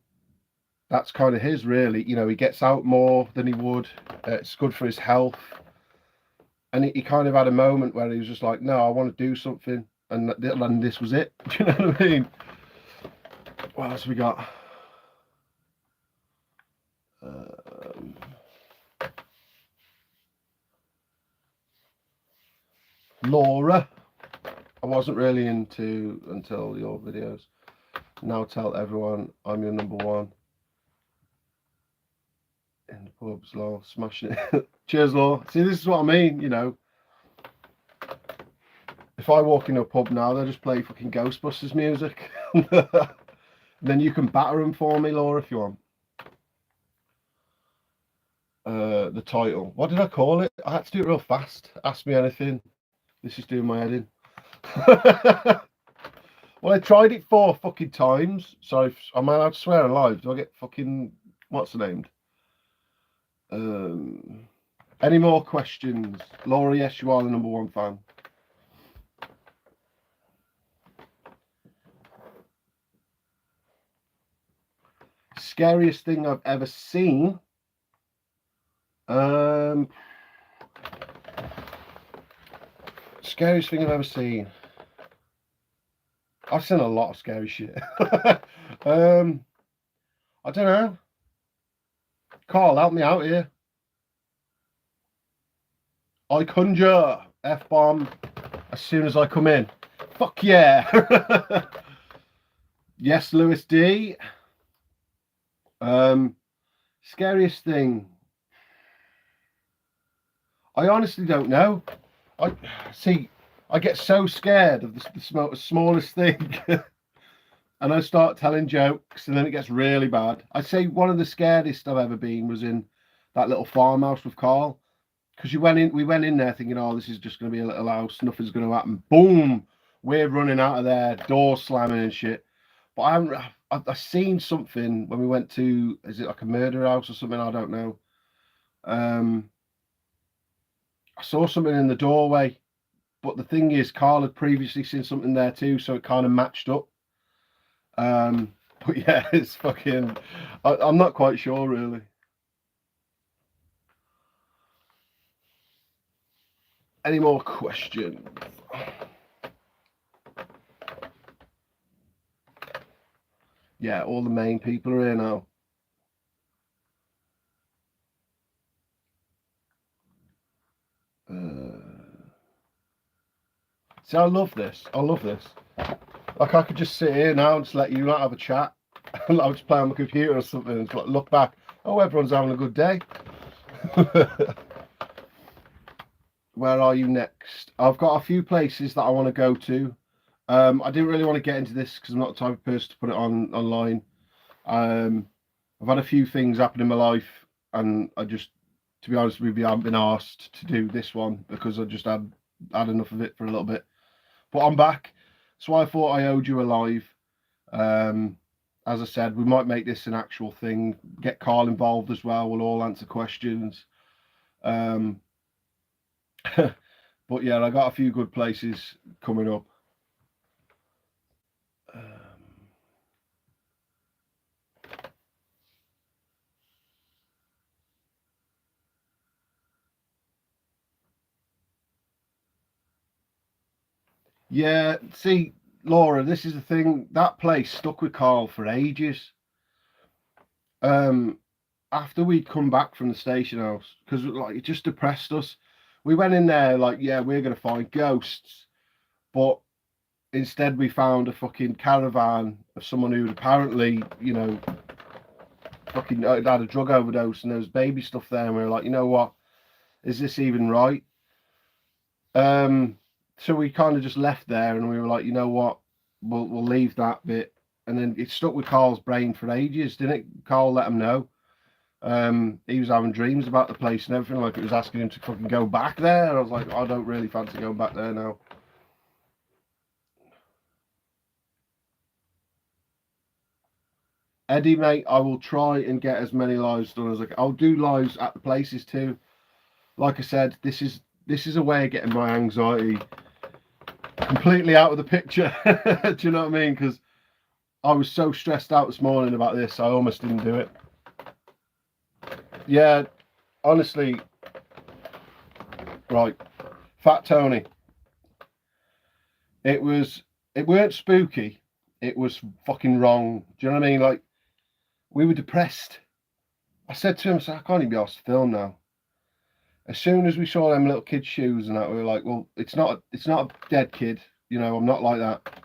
that's kind of his, really. You know, he gets out more than he would. It's good for his health. And he kind of had a moment where he was just like, no, I want to do something. And this was it. Do you know what I mean? What else we got? Laura. I wasn't really into until your videos. Now tell everyone I'm your number one. In the pubs, lol, smashing it. Cheers, Laura. See, this is what I mean, you know. If I walk into a pub now, they'll just play fucking Ghostbusters music. Then you can batter them for me, Laura, if you want. The title. What did I call it? I had to do it real fast. Ask me anything. This is doing my head in. Well, I tried it 4 fucking times. So am I allowed to swear alive? Do I get fucking... What's the name? Any more questions? Laura, yes, you are the number one fan. Scariest thing I've ever seen. Scariest thing I've ever seen. I've seen a lot of scary shit. I don't know. Carl, help me out here. I conjure F-bomb as soon as I come in. Fuck yeah. Yes, Lewis D. Scariest thing. I honestly don't know. I get so scared of the smallest thing. And I start telling jokes, and then it gets really bad. I'd say one of the scariest I've ever been was in that little farmhouse with Carl. Because we went in there thinking, oh, this is just going to be a little house, nothing's going to happen. Boom! We're running out of there, door slamming and shit. But I've seen something when we went to, is it like a murder house or something? I don't know. I saw something in the doorway, but the thing is, Carl had previously seen something there too, so it kind of matched up. But yeah, it's fucking, I'm not quite sure really. Any more questions? Yeah, all the main people are here now. See, I love this. I love this. Like, I could just sit here now and just let you not have a chat. I'll just play on my computer or something and look back. Oh, everyone's having a good day. Where are you next? I've got a few places that I want to go to. I didn't really want to get into this because I'm not the type of person to put it online. I've had a few things happen in my life, and I just, to be honest with you, I haven't been asked to do this one because I just had enough of it for a little bit. But I'm back, so I thought I owed you a live. As I said, we might make this an actual thing. Get Carl involved as well. We'll all answer questions. But yeah, I got a few good places coming up. Yeah, see, Laura, this is the thing. That place stuck with Carl for ages. After we'd come back from the station house, because like it just depressed us. We went in there like, yeah, we're gonna find ghosts, but instead we found a fucking caravan of someone who'd apparently, you know, fucking had a drug overdose, and there was baby stuff there, and we were like, you know what, is this even right? So we kind of just left there, and we were like, you know what, we'll leave that bit. And then it stuck with Carl's brain for ages, didn't it? Carl let him know. He was having dreams about the place and everything, like it was asking him to fucking go back there. I was like, I don't really fancy going back there now. Eddie, mate, I will try and get as many lives done as I can. I'll do lives at the places too. Like I said, this is a way of getting my anxiety completely out of the picture. Do you know what I mean? Because I was so stressed out this morning about this, I almost didn't do it. Yeah, honestly, right, Fat Tony. It weren't spooky. It was fucking wrong. Do you know what I mean? Like, we were depressed. I said to him, I can't even be asked to film now. As soon as we saw them little kids' shoes and that, we were like, well, it's not a dead kid. You know, I'm not like that.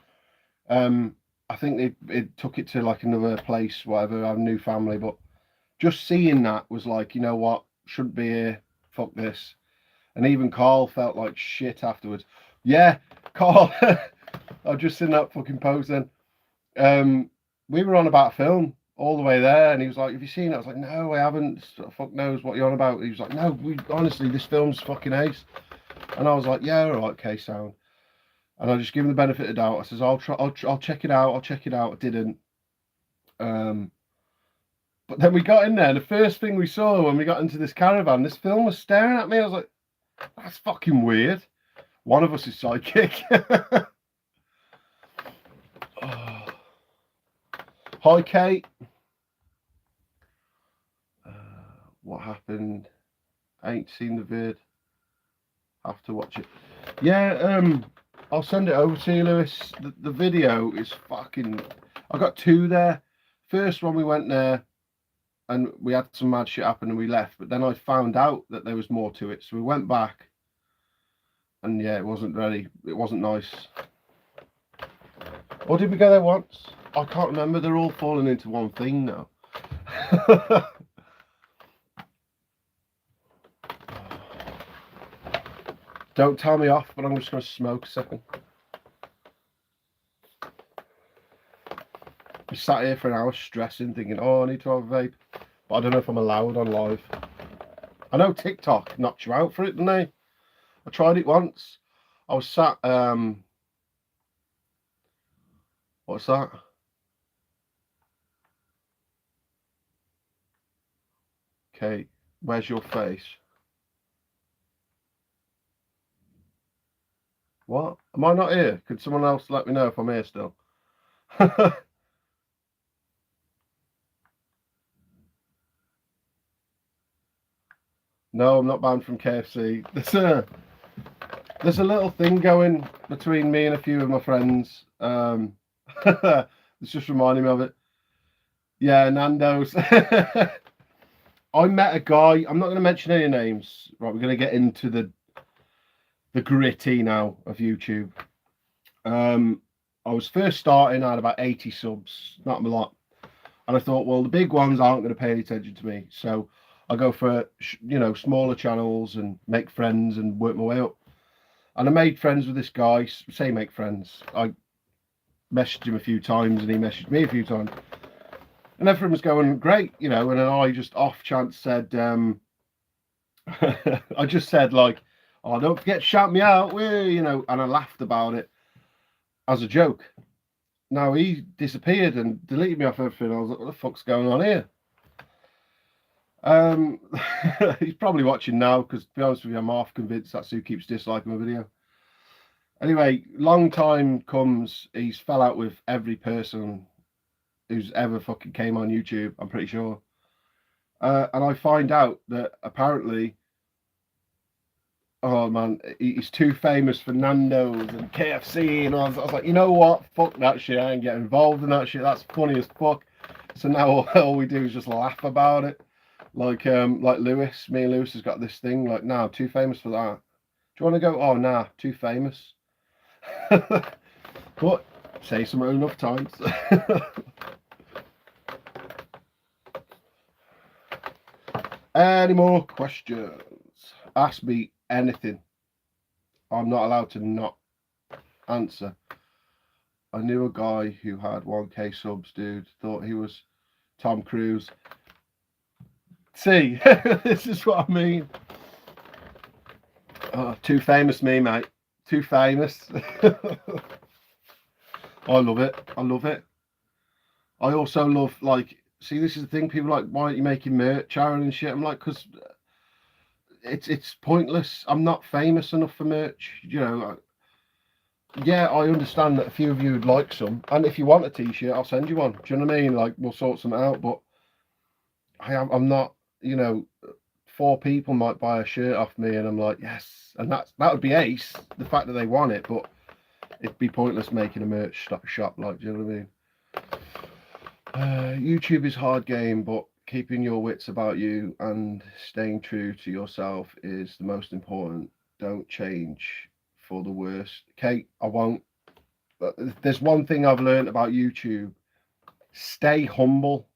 I think it took it to like another place, whatever, our new family. But just seeing that was like, you know what, shouldn't be here. Fuck this. And even Carl felt like shit afterwards. Yeah, Carl, I've just seen that fucking post then. We were on about film all the way there, and he was like, have you seen it? I was like, no, I haven't. Fuck knows what you're on about. He was like, no, honestly, this film's fucking ace. And I was like, yeah, all right, okay, sound. And I just give him the benefit of the doubt. I says, I'll check it out. I'll check it out. I didn't. But then we got in there. The first thing we saw when we got into this caravan, this film was staring at me. I was like, that's fucking weird. One of us is psychic. Oh. Hi, Kate. What happened? I ain't seen the vid. Have to watch it. Yeah, I'll send it over to you, Lewis. The video is fucking... I got two there. First one we went there and we had some mad shit happen and we left. But then I found out that there was more to it. So we went back. And yeah, it wasn't nice. Or did we go there once? I can't remember. They're all falling into one thing now. Don't tell me off, but I'm just going to smoke a second. We sat here for an hour stressing, thinking, oh, I need to have a vape. But I don't know if I'm allowed on live. I know TikTok knocks you out for it, didn't they? I tried it once. I was sat, what's that? Okay, where's your face? What? Am I not here? Could someone else let me know if I'm here still? No, I'm not banned from KFC. There's a little thing going between me and a few of my friends. It's just reminding me of it. Yeah, Nando's. I met a guy. I'm not going to mention any names. Right, we're going to get into the gritty now of YouTube. I was first starting. I had about 80 subs, not a lot. And I thought, well, the big ones aren't going to pay any attention to me. So I go for, smaller channels and make friends and work my way up. And I made friends with this guy. Say make friends. I messaged him a few times and he messaged me a few times. And everything was going great, and then I just off chance said, I just said like, oh, don't forget to shout me out, and I laughed about it as a joke. Now he disappeared and deleted me off everything. I was like, what the fuck's going on here? He's probably watching now because, to be honest with you, I'm half convinced that's who keeps disliking my video. Anyway, long time comes, he's fell out with every person who's ever fucking came on YouTube, I'm pretty sure. And I find out that apparently, oh man, he's too famous for Nando's and KFC, and I was like, you know what? Fuck that shit. I ain't getting involved in that shit. That's funny as fuck. So now all we do is just laugh about it. Like Lewis, me and Lewis has got this thing. Like, nah, too famous for that. Do you want to go? Oh, nah, too famous. But say something enough times. Any more questions? Ask me anything. I'm not allowed to not answer. I knew a guy who had 1k subs, dude. Thought he was Tom Cruise. See, this is what I mean. Oh, too famous me, mate. Too famous. I love it. I love it. I also love, like, see, this is the thing, people are like, why aren't you making merch, Aaron, and shit? I'm like, because it's pointless. I'm not famous enough for merch, you know. Yeah, I understand that a few of you would like some, and if you want a t-shirt, I'll send you one. Do you know what I mean? Like, we'll sort something out, but I'm not, you know, 4 people might buy a shirt off me, and I'm like, yes, and that would be ace, the fact that they want it, but it'd be pointless making a merch shop, like, do you know what I mean? YouTube is hard game, but keeping your wits about you and staying true to yourself is the most important. Don't change for the worse. Kate, I won't. But there's one thing I've learned about YouTube. Stay humble.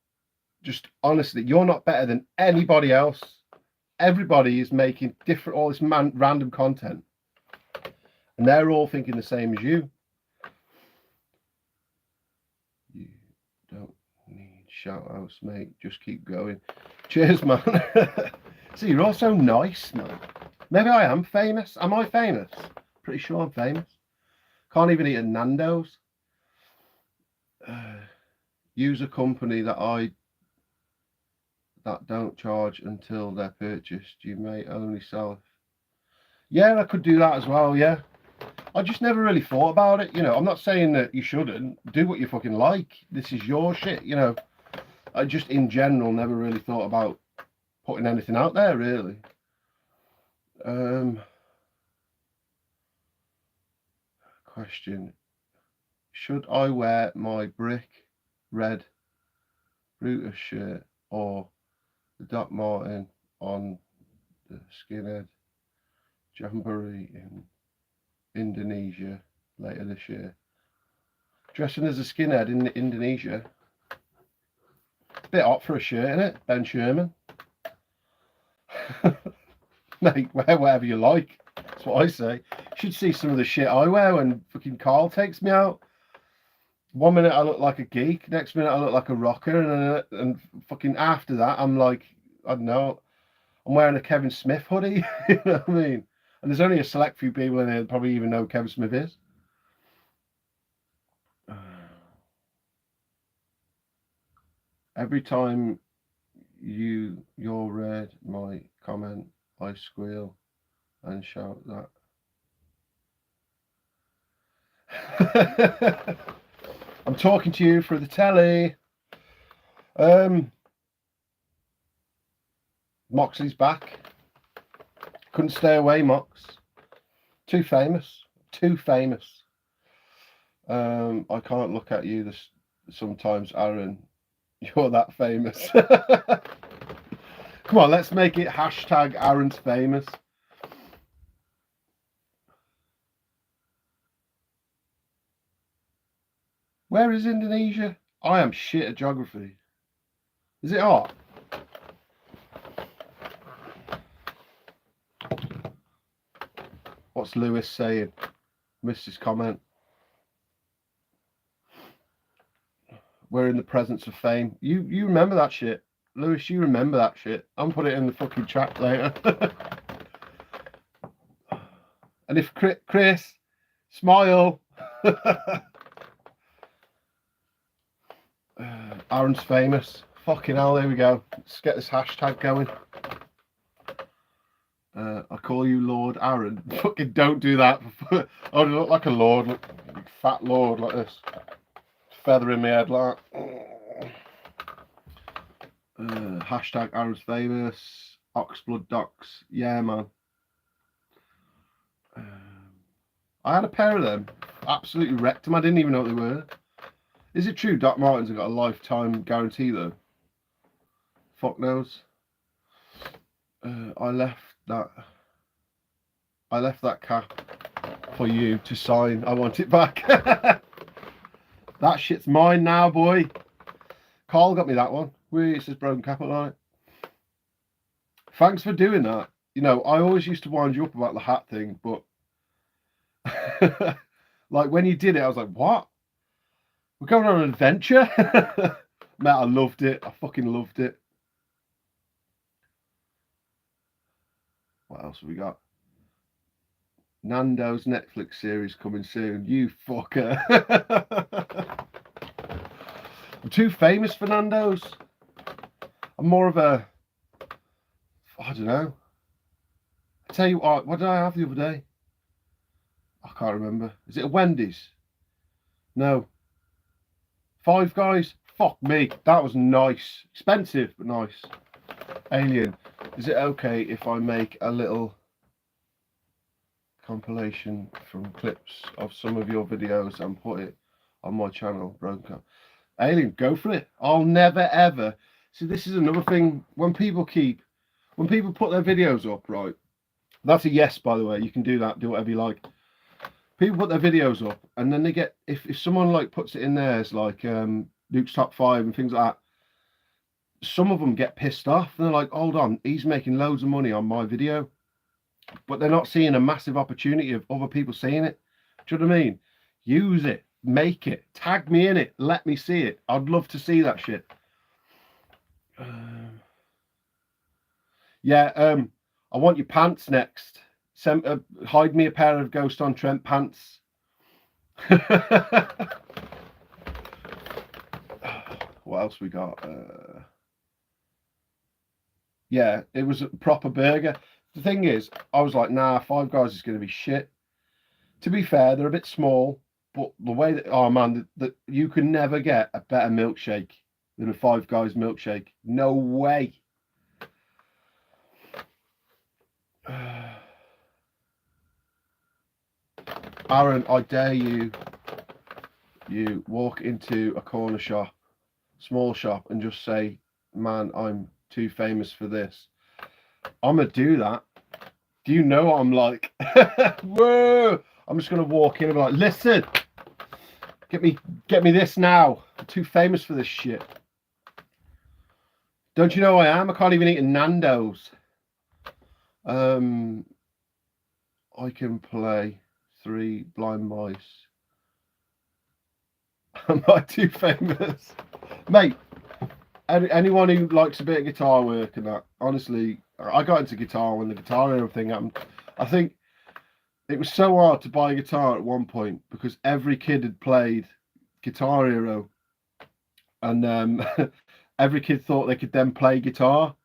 Just honestly, you're not better than anybody else. Everybody is making different, all this random content, and they're all thinking the same as you. You don't need shout outs, mate. Just keep going. Cheers, man. See, you're all so nice, man. Maybe I am famous. Am I famous? Pretty sure I'm famous. Can't even eat at Nando's. Use a company that don't charge until they're purchased. You may only sell. Yeah, I could do that as well. Yeah, I just never really thought about it. You know, I'm not saying that you shouldn't do what you fucking like. This is your shit. You know, I just in general never really thought about putting anything out there really. Question: should I wear my brick red Brutus shirt or the Doc Martin on the skinhead jamboree in Indonesia later this year? Dressing as a skinhead in Indonesia, bit hot for a shirt, isn't it? Ben Sherman. Mate, wear whatever you like. That's what I say. You should see some of the shit I wear when fucking Carl takes me out. 1 minute I look like a geek, next minute I look like a rocker, and fucking after that I'm like, I don't know, I'm wearing a Kevin Smith hoodie. You know what I mean? And there's only a select few people in here that probably even know who Kevin Smith is. Every time you're read my comment, I squeal and shout that. I'm talking to you through the telly. Moxley's back. Couldn't stay away, Mox. Too famous. Too famous. I can't look at you sometimes, Aaron. You're that famous. Come on, let's make it hashtag Aaron's famous. Where is Indonesia? I am shit at geography. Is it hot? What's Lewis saying? Missed his comment. We're in the presence of fame. You remember that shit. Lewis, you remember that shit. I'm put it in the fucking chat later. And if Chris, smile. Aaron's famous. Fucking hell, there we go. Let's get this hashtag going. I call you Lord Aaron. Fucking don't do that. I look like a lord, look, fat lord like this. Feather in my head like. Hashtag Aaron's famous. Oxblood docs. Yeah, man. I had a pair of them. Absolutely wrecked them. I didn't even know what they were. Is it true Doc Martens have got a lifetime guarantee though? Fuck knows. I left that cap for you to sign. I want it back. That shit's mine now, boy. Carl got me that one. It says broken cap on it. Thanks for doing that. You know, I always used to wind you up about the hat thing, but like when you did it, I was like, what? We're going on an adventure? Mate, I loved it. I fucking loved it. What else have we got? Nando's Netflix series coming soon. You fucker. I'm too famous for Nando's. I'm more of a, I don't know. I tell you what did I have the other day? I can't remember. Is it a Wendy's? No. Five Guys? Fuck me. That was nice. Expensive, but nice. Alien. Is it okay if I make a little compilation from clips of some of your videos and put it on my channel, Broker? Alien, go for it. I'll never ever. See, this is another thing. When people put their videos up, right? That's a yes, by the way. You can do that. Do whatever you like. People put their videos up, and then they get, if someone like puts it in there as like Luke's top 5 and things like that, some of them get pissed off and they're like, hold on, he's making loads of money on my video, but they're not seeing a massive opportunity of other people seeing it. Do you know what I mean? Use it, make it, tag me in it, let me see it. I'd love to see that shit. I want your pants next. Hide me a pair of Ghost on Trent pants. What else we got? Yeah, it was a proper burger. The thing is, I was like, nah, Five Guys is going to be shit. To be fair, they're a bit small, but the way that, oh man, that you can never get a better milkshake than a Five Guys milkshake. No way. Aaron, I dare you walk into a corner shop, small shop, and just say, man, I'm too famous for this. I'm gonna do that. Do you know what I'm like? Whoa! I'm just gonna walk in and be like, listen, get me this now. I'm too famous for this shit. Don't you know I am? I can't even eat a Nando's. I can play 3 blind mice. Am I too famous? Mate, anyone who likes a bit of guitar work and that, honestly, I got into guitar when the Guitar Hero thing happened. I think it was so hard to buy a guitar at one point because every kid had played Guitar Hero, and every kid thought they could then play guitar.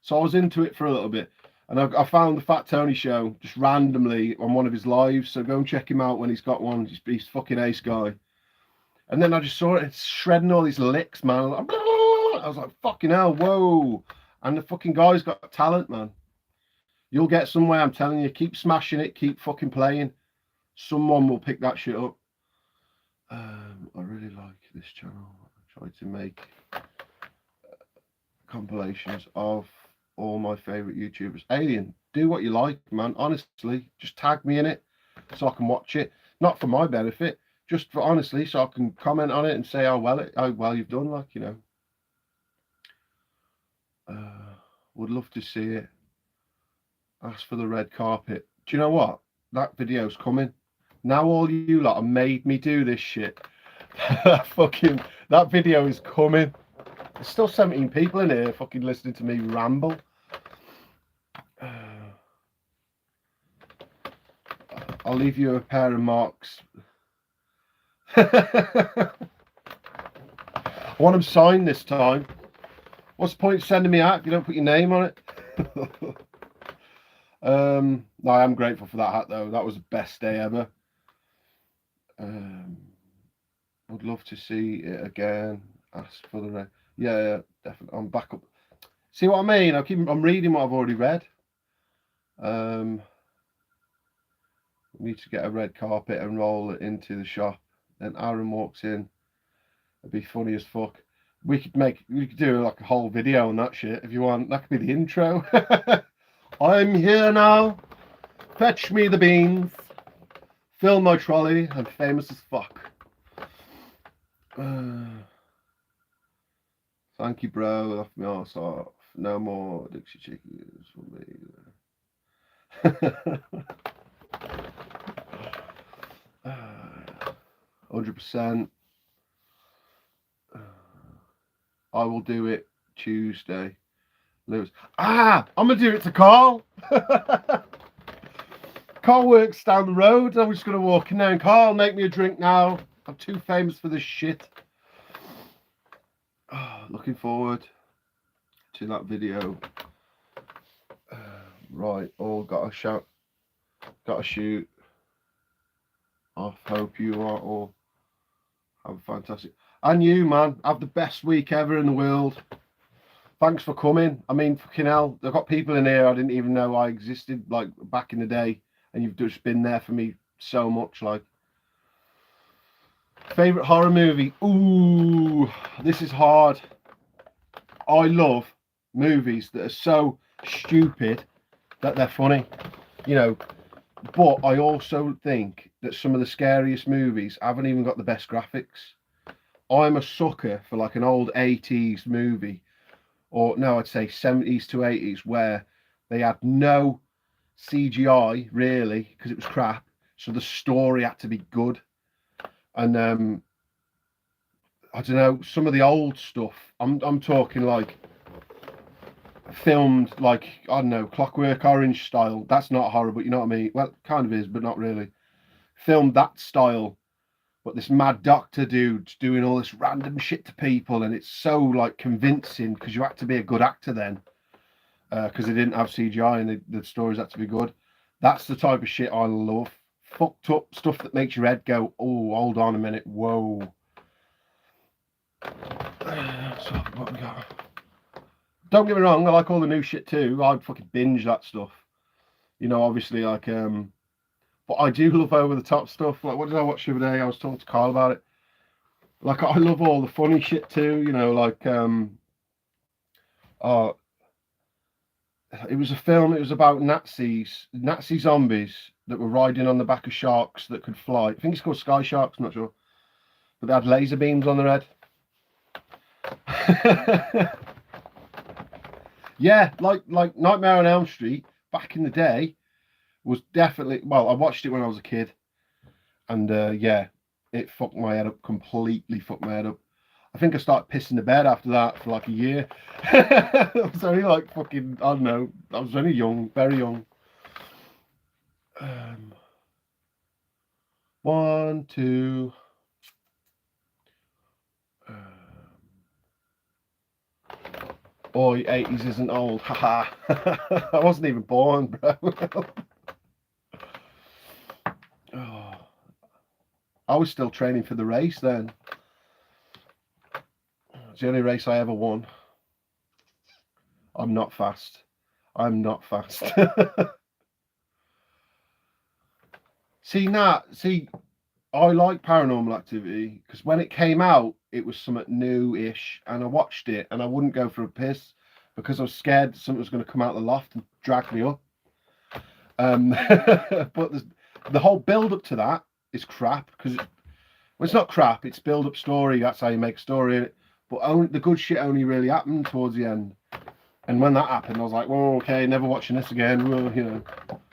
So I was into it for a little bit. And I found the Fat Tony show just randomly on one of his lives. So go and check him out when he's got one. He's fucking ace guy. And then I just saw it shredding all these licks, man. I was like, fucking hell, whoa. And the fucking guy's got talent, man. You'll get somewhere, I'm telling you. Keep smashing it. Keep fucking playing. Someone will pick that shit up. I really like this channel. I try to make compilations of all my favorite YouTubers. Alien, do what you like, man. Honestly, just tag me in it so I can watch it. Not for my benefit, just for honestly, so I can comment on it and say how well you've done. Like, you know, would love to see it. Ask for the red carpet. Do you know what? That video's coming. Now all you lot have made me do this shit. That video is coming. There's still 17 people in here fucking listening to me ramble. I'll leave you a pair of marks. I want them signed this time. What's the point of sending me out if you don't put your name on it? No, I am grateful for that hat though. That was the best day ever. Would love to see it again. Ask for the yeah, definitely. I'm back up. See what I mean? I'm reading what I've already read. We need to get a red carpet and roll it into the shop. Then Aaron walks in. It'd be funny as fuck. We could do like a whole video on that shit if you want. That could be the intro. I'm here now. Fetch me the beans. Fill my trolley. I'm famous as fuck. Thank you, bro. Laugh me arse off. No more Dixie Chickies for me. 100%. I will do it Tuesday. Lewis. I'm gonna do it to Carl. Carl works down the road. I'm just gonna walk in there and Carl, make me a drink now. I'm too famous for this shit. looking forward to that video. Right, all got to shoot off. Hope you are all have a fantastic, and you, man, have the best week ever in the world. Thanks for coming. I mean, fucking hell, I've got people in here I didn't even know I existed, like, back in the day, and you've just been there for me so much. Like, favorite horror movie? Ooh, this is hard. I love movies that are so stupid that they're funny, you know, but I also think that some of the scariest movies haven't even got the best graphics. I'm a sucker for like an old 80s movie, or no, I'd say 70s to 80s, where they had no CGI really because it was crap, so the story had to be good. And I don't know, some of the old stuff, I'm talking like filmed like, I don't know, Clockwork Orange style. That's not horror, but you know what I mean. Well, kind of is, but not really. Filmed that style, but this mad doctor dude's doing all this random shit to people, and it's so like convincing because you had to be a good actor then, because they didn't have CGI and the stories had to be good. That's the type of shit I love. Fucked up stuff that makes your head go, oh, hold on a minute, whoa. So what we got? Don't get me wrong, I like all the new shit too. I'd fucking binge that stuff. You know, obviously, like, but I do love over the top stuff. Like, what did I watch the other day? I was talking to Carl about it. Like, I love all the funny shit too. You know, like, it was a film. It was about Nazi zombies that were riding on the back of sharks that could fly. I think it's called Sky Sharks. I'm not sure, but they had laser beams on their head. Yeah, like Nightmare on Elm Street back in the day was definitely, well, I watched it when I was a kid, and yeah, it fucked my head up, completely fucked my head up. I think I started pissing the bed after that for like a year. I was only like fucking, I don't know, I was only young, very young. 1, 2. Boy, 80s isn't old. Haha. I wasn't even born, bro. Oh, I was still training for the race then. It's the only race I ever won. I'm not fast. I'm not fast. See, I like Paranormal Activity because when it came out, it was something new-ish, and I watched it, and I wouldn't go for a piss because I was scared something was going to come out of the loft and drag me up. But the whole build-up to that is crap because it's not crap. It's build-up story. That's how you make a story. But the good shit only really happened towards the end. And when that happened, I was like, well, okay, never watching this again. Well, you know.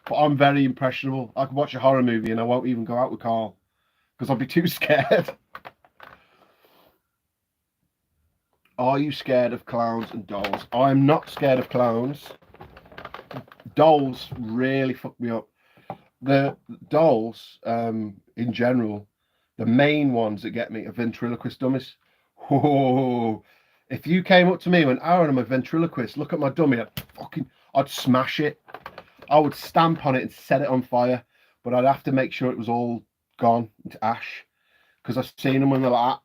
But I'm very impressionable. I could watch a horror movie and I won't even go out with Carl because I'll be too scared. Are you scared of clowns and dolls? I'm not scared of clowns. Dolls really fuck me up. The dolls, in general, the main ones that get me are ventriloquist dummies. Oh, if you came up to me and went, Aaron, I'm a ventriloquist, look at my dummy, I'd smash it. I would stamp on it and set it on fire, but I'd have to make sure it was all gone into ash because I've seen them when they're like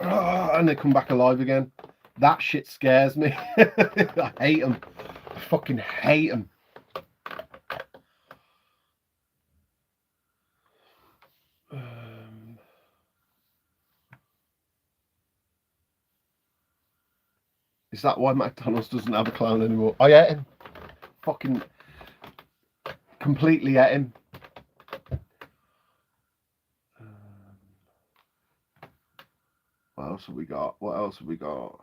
that, and they come back alive again. That shit scares me. I hate them. I fucking hate them. Is that why McDonald's doesn't have a clown anymore? I ate him. Fucking completely ate him. What else have we got? What else have we got?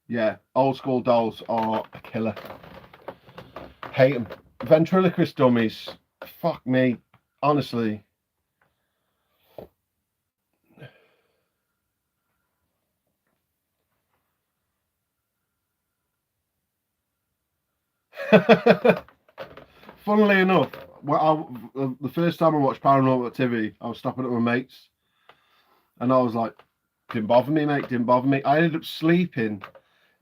Yeah, old school dolls are a killer. Hate them. Ventriloquist dummies. Fuck me. Honestly. Funnily enough, the first time I watched Paranormal Activity, I was stopping at my mates, and I was like, Didn't bother me, mate. Didn't bother me. I ended up sleeping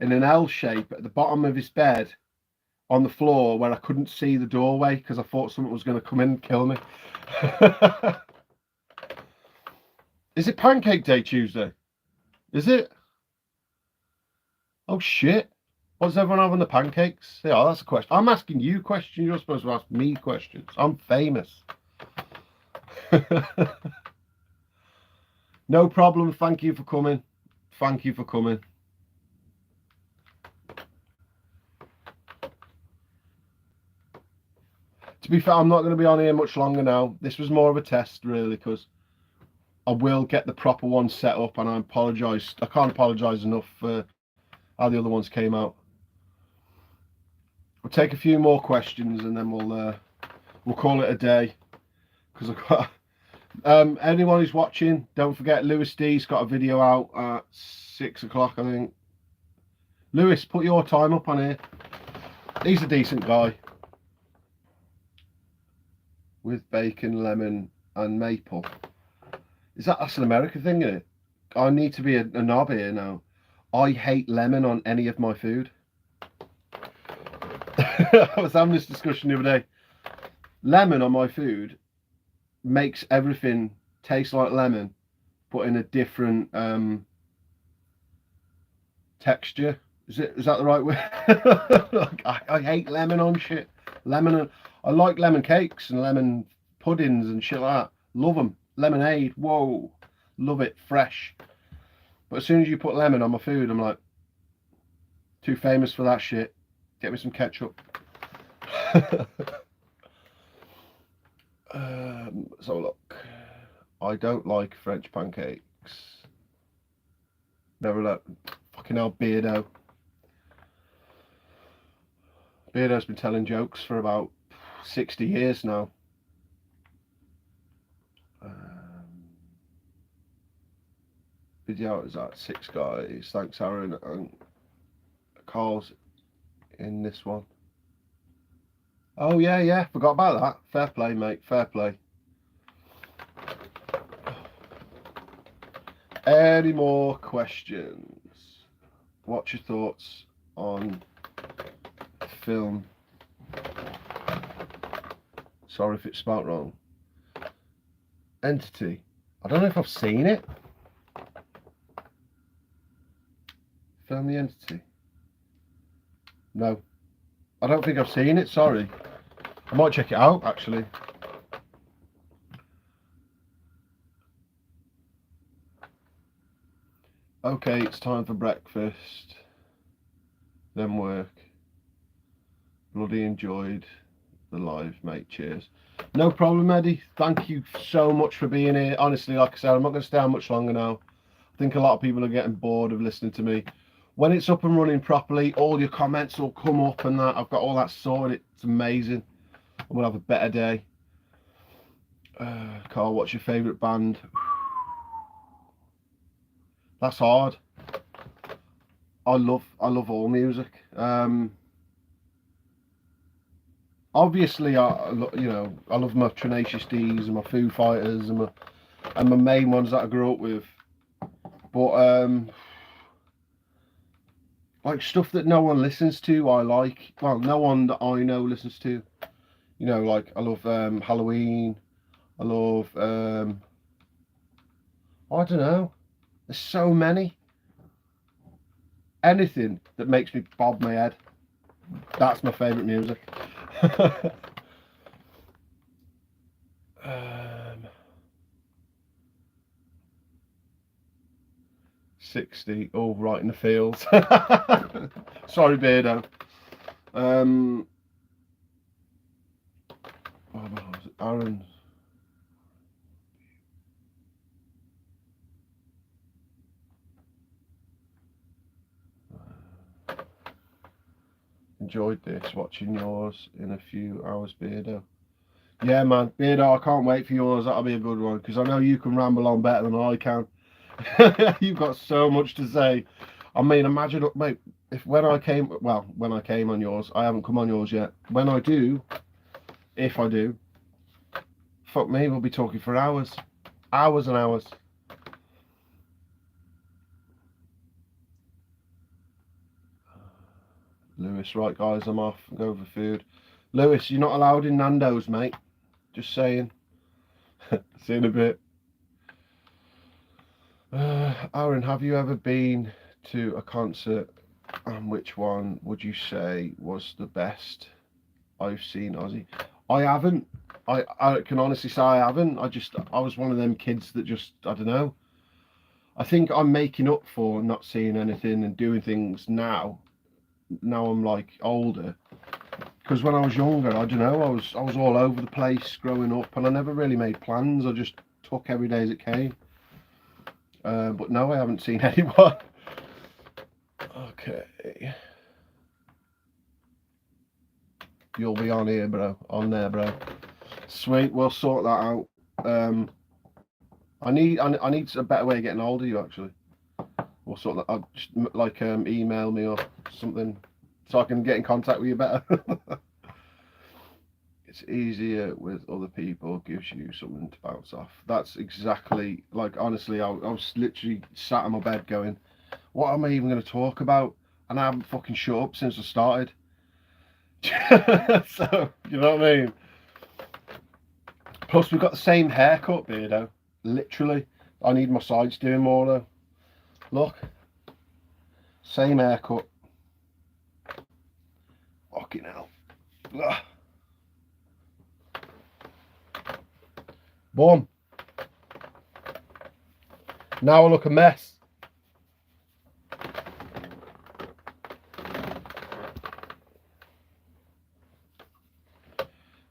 in an L shape at the bottom of his bed on the floor where I couldn't see the doorway because I thought someone was going to come in and kill me. Is it Pancake Day Tuesday? Is it? Oh shit. What's everyone having the pancakes? Yeah, that's a question. I'm asking you questions. You're supposed to ask me questions. I'm famous. No problem. Thank you for coming. Thank you for coming. To be fair, I'm not going to be on here much longer now. This was more of a test, really, because I will get the proper one set up, and I apologise. I can't apologise enough for how the other ones came out. We'll take a few more questions, and then we'll call it a day. Because I've got anyone who's watching, don't forget Lewis D's got a video out at 6 o'clock, I think. Lewis, put your time up on here. He's a decent guy. With bacon, lemon, and maple. That's an American thing, isn't it? I need to be a knob here now. I hate lemon on any of my food. I was having this discussion the other day. Lemon on my food makes everything taste like lemon, but in a different texture. Is that the right way? I hate lemon on shit. I like lemon cakes and lemon puddings and shit like that. Love them. Lemonade, whoa, love it, fresh. But as soon as you put lemon on my food, I'm like, too famous for that shit. Get me some ketchup. So look, I don't like French pancakes. Never let fucking hell, Beardo. Beardo's been telling jokes for about 60 years now. Video is at 6 guys. Thanks, Aaron. And Carl's in this one. Oh yeah, forgot about that. Fair play, mate. Fair play. Any more questions? What's your thoughts on the film? Sorry if it's spelt wrong. Entity. I don't know if I've seen it. Film The Entity. No. I don't think I've seen it, sorry. I might check it out, actually. Okay, it's time for breakfast. Then work. Bloody enjoyed the live, mate. Cheers. No problem, Eddie. Thank you so much for being here. Honestly, like I said, I'm not going to stay on much longer now. I think a lot of people are getting bored of listening to me. When it's up and running properly, all your comments will come up and that. I've got all that sorted. It's amazing. And we'll have a better day. Carl, what's your favourite band? That's hard. I love all music. Obviously, I love my Tenacious D's and my Foo Fighters and my main ones that I grew up with. But like stuff that no one listens to, I like. Well, no one that I know listens to. You know, like I love Halloween. I love I don't know. There's so many. Anything that makes me bob my head. That's my favourite music. 60. Oh, right in the fields. Sorry, Beardo. What was it? Aaron's. Enjoyed this, watching yours in a few hours, Beardo. Yeah, man, Beardo, I can't wait for yours. That'll be a good one, because I know you can ramble on better than I can. You've got so much to say. I mean, imagine, mate, when I came on yours, I haven't come on yours yet. When I do, if I do, fuck me, we'll be talking for hours. Hours and hours. Lewis. Right, guys, I'm off. Go for food. Lewis, you're not allowed in Nando's, mate. Just saying. See you in a bit. Aaron, have you ever been to a concert, and which one would you say was the best I've seen, Ozzy? I haven't. I can honestly say I haven't. I was one of them kids that just, I don't know. I think I'm making up for not seeing anything and doing things now. Now I'm like older. Because when I was younger, I don't know, I was all over the place growing up, and I never really made plans. I just took every day as it came. But no, I haven't seen anyone. Okay. You'll be on here, bro. On there, bro. Sweet. We'll sort that out. I need a better way of getting hold of you, actually. We'll sort that out. Just like email me or something so I can get in contact with you better. It's easier with other people, gives you something to bounce off. That's exactly, like, honestly, I was literally sat on my bed going, what am I even going to talk about? And I haven't fucking shut up since I started. So, you know what I mean? Plus, we've got the same haircut, Beardo. Literally. I need my sides doing more, though. Look. Same haircut. Fucking hell. Ugh. Boom. Now I look a mess.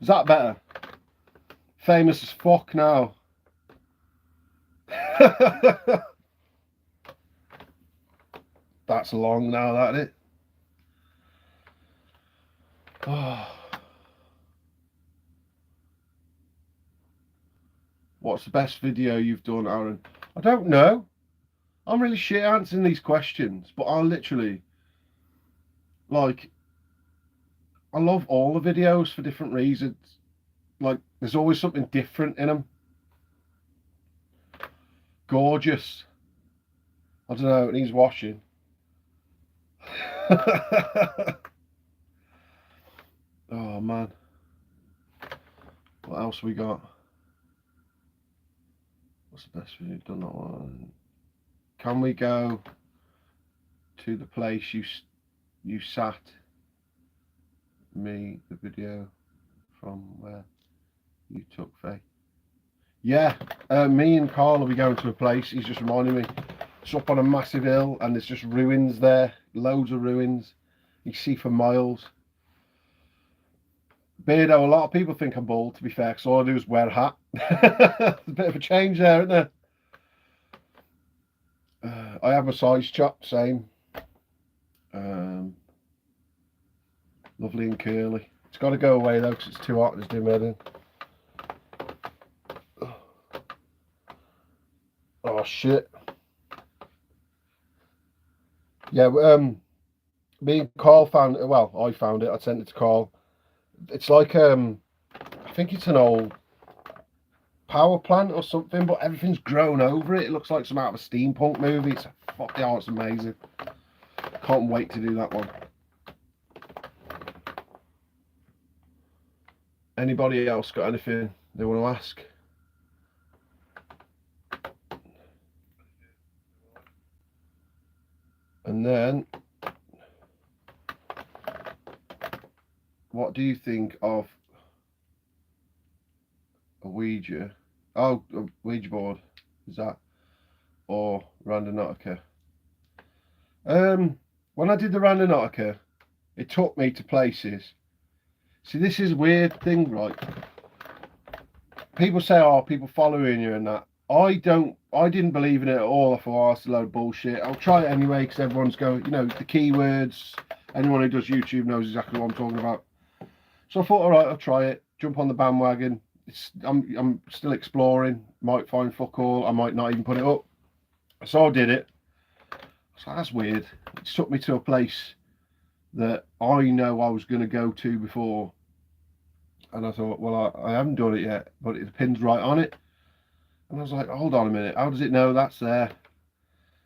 Is that better? Famous as fuck now. That's long now, that it? Oh. What's the best video you've done, Aaron? I don't know. I'm really shit answering these questions, but I literally, like, I love all the videos for different reasons. Like, there's always something different in them. Gorgeous. I don't know, it needs washing. Oh, man. What else we got? What's the best video you've done that one? Can we go to the place you sat me the video from where you took Faye? Yeah, me and Carl will be going to a place. He's just reminding me. It's up on a massive hill and there's just ruins there. Loads of ruins. You see for miles. Beardo, a lot of people think I'm bald, to be fair, because all I do is wear a hat. There's a bit of a change there, isn't there? I have my size chopped, same. Lovely and curly. It's got to go away though, because it's too hot. It's doing my head in. Oh shit. Yeah, me and Carl found it. Well, I found it. I sent it to Carl. It's like I think it's an old power plant or something, but everything's grown over it. It looks like some out of a steampunk movie. It's fuck yeah, it's amazing. Can't wait to do that one. Anybody else got anything they want to ask? And then, what do you think of a Ouija? Oh, a Ouija board, is that? Or Randonautica? When I did the Randonautica, it took me to places. See, this is a weird thing, right? People say, oh, people following you and that. I didn't believe in it at all. I thought, oh, it's a load of bullshit. I'll try it anyway because everyone's going, you know, the keywords. Anyone who does YouTube knows exactly what I'm talking about. So I thought, all right, I'll try it. Jump on the bandwagon. I'm still exploring. Might find fuck all. I might not even put it up. So I did it. So that's weird. It took me to a place that I know I was going to go to before. And I thought, well, I haven't done it yet, but the pin's right on it. And I was like, hold on a minute, how does it know that's there?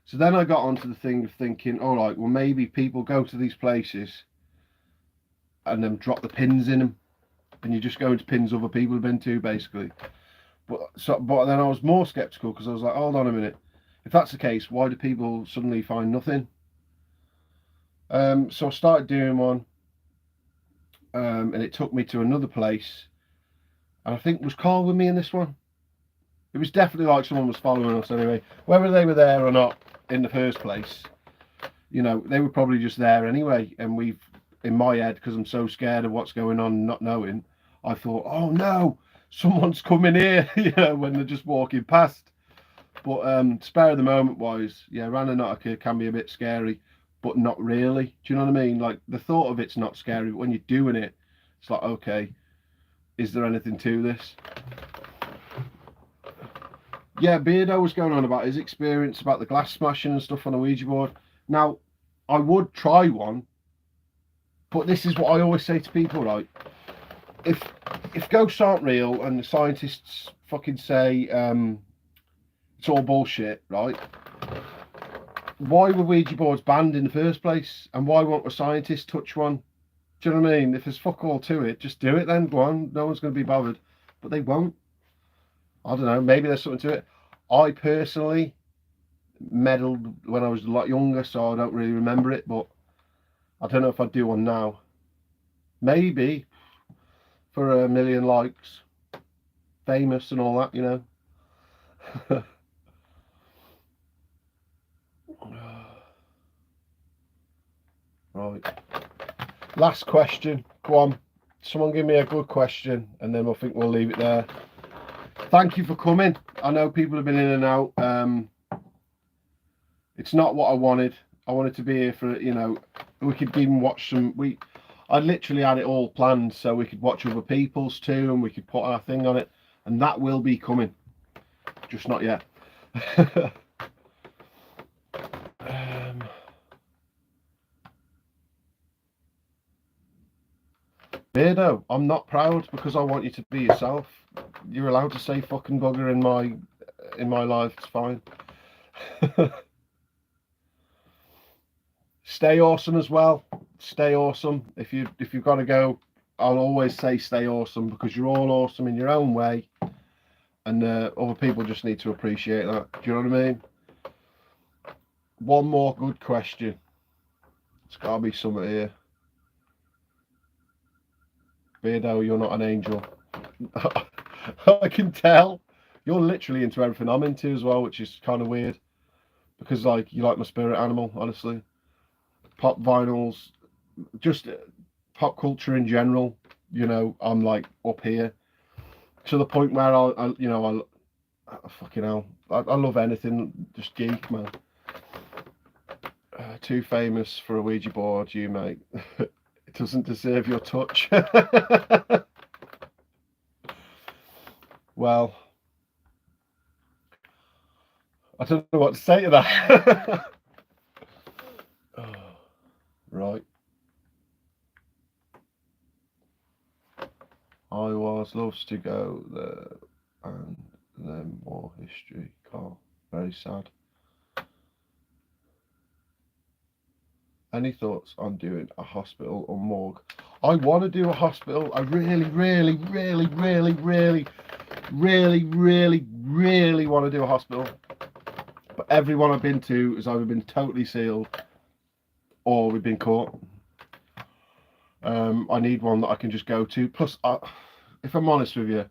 So then I got onto the thing of thinking, all right, well, maybe people go to these places and then drop the pins in them, and you just go into pins other people have been to, basically. But then I was more skeptical because I was like, hold on a minute, if that's the case, why do people suddenly find nothing? So I started doing one, and it took me to another place, and I think was Carl with me in this one. It was definitely like someone was following us anyway. Whether they were there or not in the first place, you know, they were probably just there anyway. And we've, in my head, because I'm so scared of what's going on, not knowing, I thought, oh no, someone's coming here, you know, when they're just walking past. But spare of the moment wise, yeah, Rananotica can be a bit scary, but not really. Do you know what I mean? Like, the thought of it's not scary, but when you're doing it, it's like, okay, is there anything to this? Yeah, Beardo was going on about his experience about the glass smashing and stuff on a Ouija board. Now, I would try one, but this is what I always say to people, right? If ghosts aren't real and the scientists fucking say it's all bullshit, right? Why were Ouija boards banned in the first place? And why won't a scientist touch one? Do you know what I mean? If there's fuck all to it, just do it then, go on. No one's going to be bothered. But they won't. I don't know, maybe there's something to it. I personally meddled when I was a lot younger, so I don't really remember it, but I don't know if I'd do one now. Maybe for 1 million likes, famous and all that, you know. Right, last question, go on, someone give me a good question and then I think we'll leave it there. Thank you for coming. I know people have been in and out. It's not what I wanted. I wanted to be here for, you know, we could even watch some, I literally had it all planned so we could watch other people's too and we could put our thing on it, and that will be coming, just not yet. Beardo, I'm not proud because I want you to be yourself. You're allowed to say fucking bugger in my life, it's fine. Stay awesome as well. Stay awesome. If you've got to go, I'll always say stay awesome because you're all awesome in your own way, and other people just need to appreciate that. Do you know what I mean? One more good question. It's got to be something here. Beardo, you're not an angel. I can tell. You're literally into everything I'm into as well, which is kind of weird. Because, like, you like my spirit animal, honestly. Pop vinyls, just pop culture in general, you know, I'm like up here. To the point where I you know, fucking hell. I love anything, just geek, man. Too famous for a Ouija board, you mate. It doesn't deserve your touch. Well, I don't know what to say to that. Oh, right. I was loves to go there and then more history. Carl, very sad. Any thoughts on doing a hospital or morgue? I want to do a hospital. I really, really, really, really, really, really, really, really want to do a hospital. But everyone I've been to has either been totally sealed or we've been caught. I need one that I can just go to. Plus, if I'm honest with you,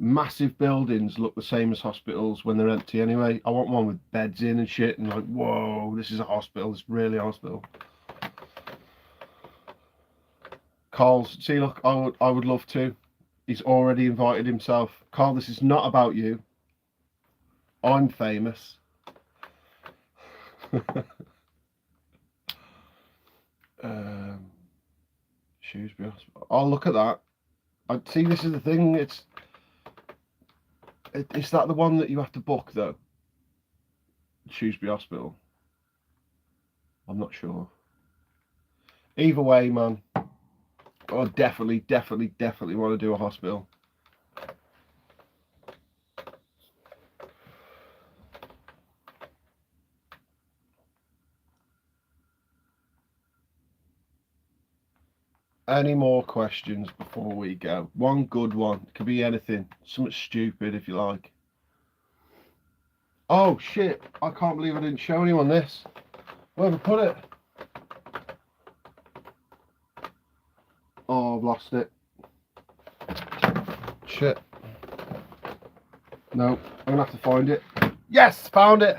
massive buildings look the same as hospitals when they're empty anyway. I want one with beds in and shit and like, whoa, this is a hospital. It's really a hospital. Carl's, see, look, I would love to. He's already invited himself. Carl, this is not about you. I'm famous. Shrewsbury Hospital. Oh, look at that. I see. This is the thing. Is that the one that you have to book though? Shrewsbury Hospital. I'm not sure. Either way, man. I definitely want to do a hospital. Any more questions before we go? One good one. Could be anything. Something stupid if you like. Oh shit, I can't believe I didn't show anyone this. Where have I put it? Oh, I've lost it. Shit. No, I'm gonna have to find it. Yes, found it.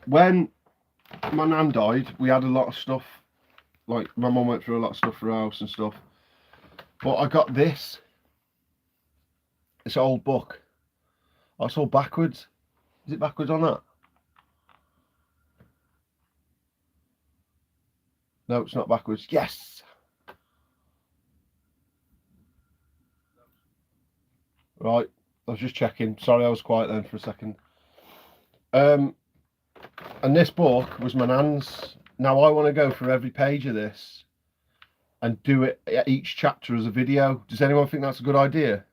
When my nan died, we had a lot of stuff. Like, my mum went through a lot of stuff for her house and stuff. But I got this. It's an old book. Oh, it's all backwards. Is it backwards on that? No, it's not backwards. Yes! Right, I was just checking. Sorry, I was quiet then for a second. And this book was my nan's. Now I want to go through every page of this and do it each chapter as a video. Does anyone think that's a good idea?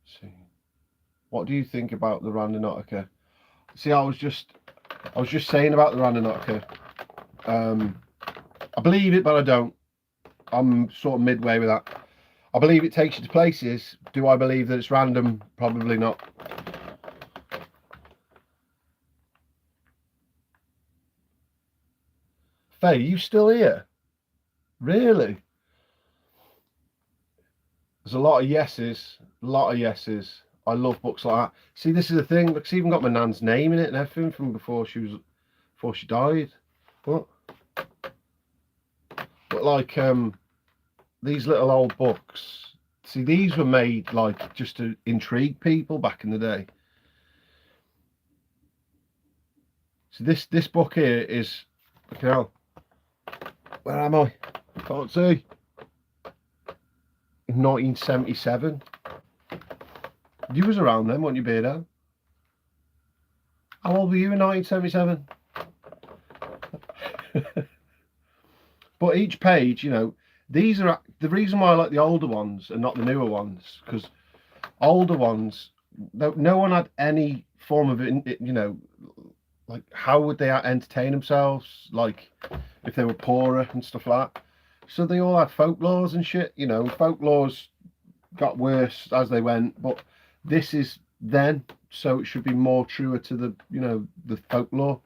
See, what do you think about the Randonautica? See, I was just saying about the Randonautica. I believe it, but I don't. I'm sort of midway with that. I believe it takes you to places. Do I believe that it's random? Probably not. Faye, you still here? Really? There's a lot of yeses. A lot of yeses. I love books like that. See, this is the thing. It's even got my nan's name in it and everything from before she died. What? But like these little old books. See, these were made like just to intrigue people back in the day. So this book here is, fucking hell. Where am I? Can't see. 1977. You was around then, weren't you, Beardo? How old were you in 1977? But each page, you know, these are the reason why I like the older ones and not the newer ones, because older ones, no one had any form of it, you know, like how would they entertain themselves, like if they were poorer and stuff like that. So they all had folklores and shit, you know. Folklores got worse as they went, but this is then, so it should be more truer to the, you know, the folklore.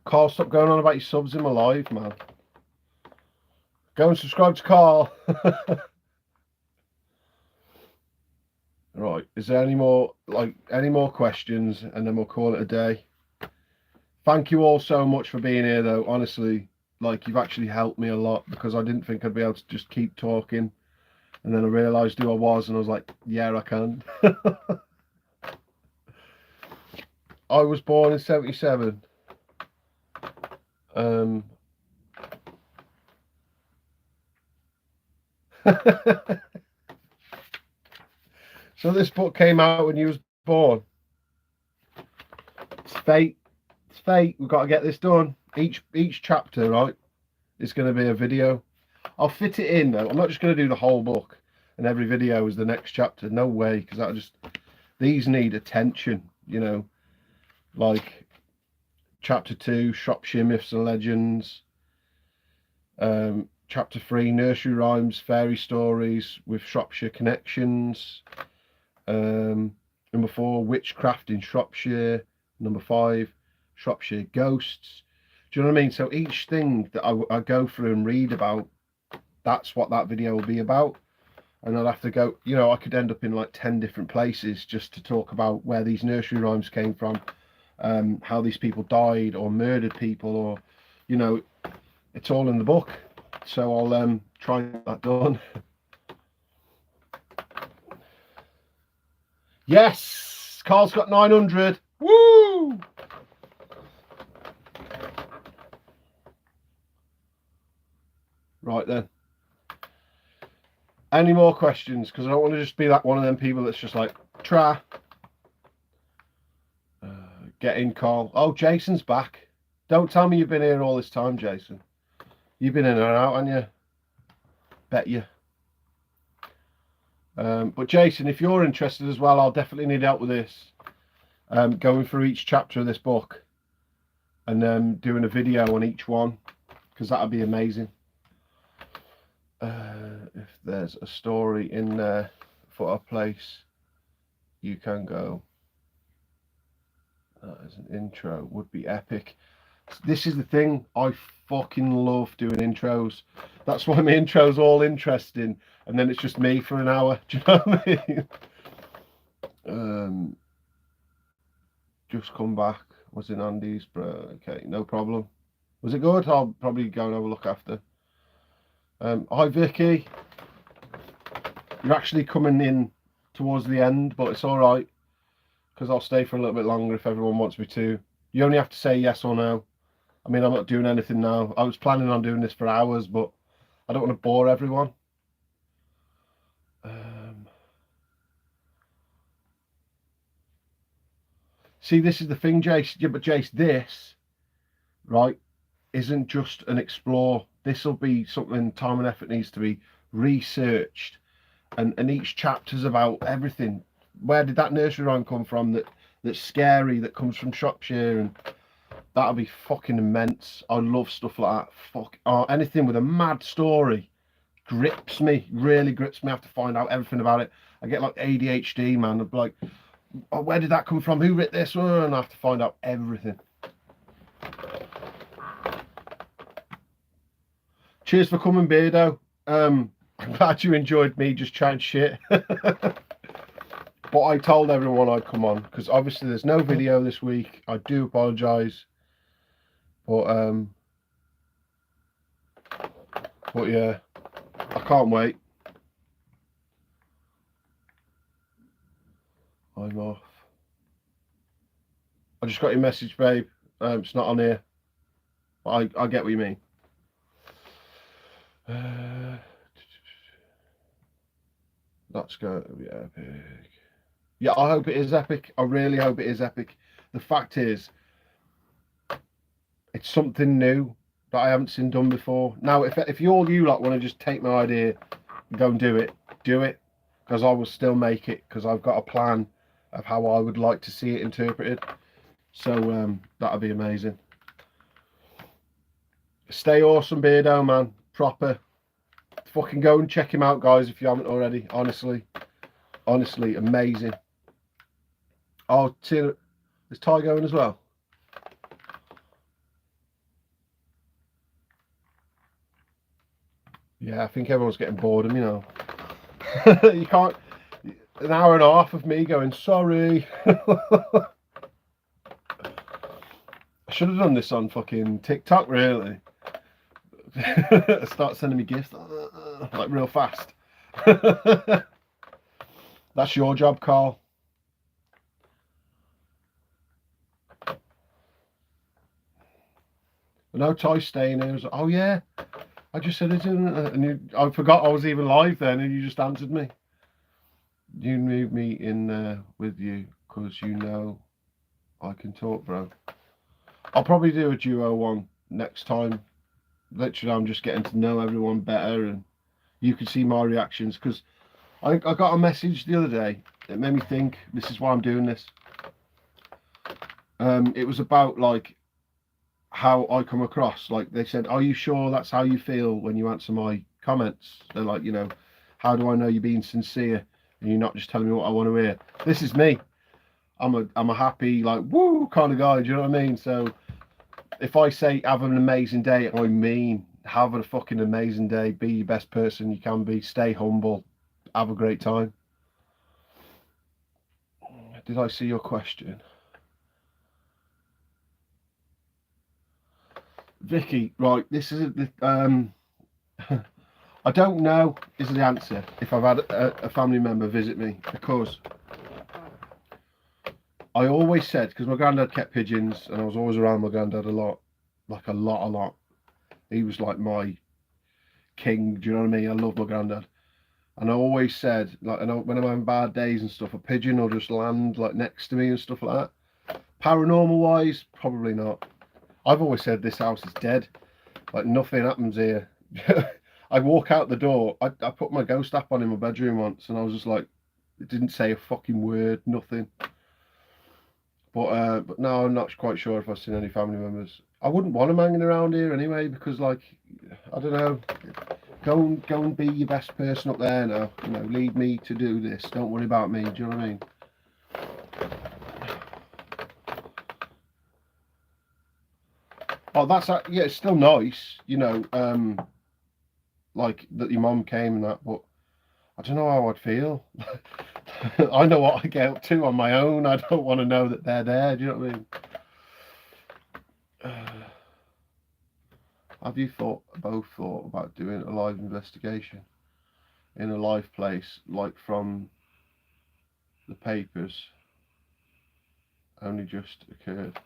Carl, stop going on about your subs in my live, man. Go and subscribe to Carl. Right, is there any more questions, and then we'll call it a day. Thank you all so much for being here, though. Honestly, like, you've actually helped me a lot, because I didn't think I'd be able to just keep talking, and then I realized who I was, and I was like, yeah, I can. I was born in 77. So this book came out when you was born. It's fate. It's fate. We've got to get this done. Each chapter, right, is going to be a video. I'll fit it in though. I'm not just going to do the whole book and every video is the next chapter. No way, because that just, these need attention, you know. Like chapter 2, Shropshire Myths and Legends. Chapter 3, Nursery Rhymes, Fairy Stories with Shropshire Connections. Number 4, Witchcraft in Shropshire. Number 5, Shropshire Ghosts. Do you know what I mean? So each thing that I go through and read about, that's what that video will be about. And I'll have to go, you know, I could end up in like 10 different places just to talk about where these nursery rhymes came from, how these people died or murdered people, or, you know, it's all in the book. So I'll try and get that done. Yes, Carl's got 900. Woo! Right then. Any more questions? Because I don't want to just be like one of them people that's just like, try. Get in, Carl. Oh, Jason's back. Don't tell me you've been here all this time, Jason. You've been in and out, haven't you? Bet you. But Jason, if you're interested as well, I'll definitely need help with this. Going through each chapter of this book and doing a video on each one, because that'd be amazing. If there's a story in there for a place you can go, that as an intro would be epic. This is the thing, I fucking love doing intros. That's why my intro's all interesting, and then it's just me for an hour. Do you know what I mean? Just come back. Was it Andy's, bro? Okay, no problem. Was it good? I'll probably go and have a look after. Hi Vicky. You're actually coming in towards the end, but it's all right, because I'll stay for a little bit longer if everyone wants me to. You only have to say yes or no. I mean, I'm not doing anything now. I was planning on doing this for hours, but I don't want to bore everyone. See, this is the thing, Jace. Yeah, but Jace, this, right, isn't just an explore. This will be something time and effort needs to be researched. And each chapter's about everything. Where did that nursery rhyme come from that's scary, that comes from Shropshire? And that'll be fucking immense. I love stuff like that. Fuck, anything with a mad story grips me, really grips me. I have to find out everything about it. I get like ADHD, man. I'm like, oh, where did that come from? Who wrote this? And I have to find out everything. Cheers for coming, Beardo. I'm glad you enjoyed me just chatting shit. But I told everyone I'd come on, because obviously there's no video this week. I do apologise. But yeah, I can't wait. I'm off. I just got your message, babe. It's not on here. But I get what you mean. That's going to be epic. Yeah, I hope it is epic. I really hope it is epic. The fact is, it's something new that I haven't seen done before. Now, if you want to just take my idea and go and do it, because I will still make it, because I've got a plan of how I would like to see it interpreted. So that'll be amazing. Stay awesome, Beardo, man. Proper. Fucking go and check him out, guys, if you haven't already. Honestly, amazing. Oh, is Ty going as well? Yeah, I think everyone's getting bored of me now. You can't. An hour and a half of me going, sorry. I should have done this on fucking TikTok, really. Start sending me gifts like real fast. That's your job, Carl. I know Ty's staying here. Oh yeah, I just said it, and I forgot I was even live then, and you just answered me. You move me in with you, because you know I can talk, bro. I'll probably do a duo one next time. Literally, I'm just getting to know everyone better, and you can see my reactions, because I got a message the other day that made me think, this is why I'm doing this. It was about like how I come across. Like they said, are you sure that's how you feel when you answer my comments? They're like, you know, how do I know you're being sincere and you're not just telling me what I want to hear? This is me. I'm a happy, like, woo kind of guy. Do you know what I mean? So if I say have an amazing day, I mean have a fucking amazing day. Be your best person you can be. Stay humble. Have a great time. Did I see your question? Vicky, right, this is I don't know is the answer if I've had a family member visit me, because I always said, because my granddad kept pigeons and I was always around my granddad a lot, like a lot. He was like my king, do you know what I mean? I love my granddad. And I always said, like, when I'm having bad days and stuff, a pigeon will just land like next to me and stuff like that. Paranormal wise, probably not. I've always said this house is dead. Like nothing happens here. I walk out the door. I put my ghost app on in my bedroom once, and I was just like, it didn't say a fucking word, nothing. But no, I'm not quite sure if I've seen any family members. I wouldn't want them hanging around here anyway, because like, I don't know. Go and be your best person up there now. You know, leave me to do this. Don't worry about me. Do you know what I mean? Oh, that's yeah. It's still nice, you know. Like that your mum came and that, but I don't know how I'd feel. I know what I get up to on my own. I don't want to know that they're there. Do you know what I mean? Have you both thought about doing a live investigation in a live place, like from the papers? Only just occurred.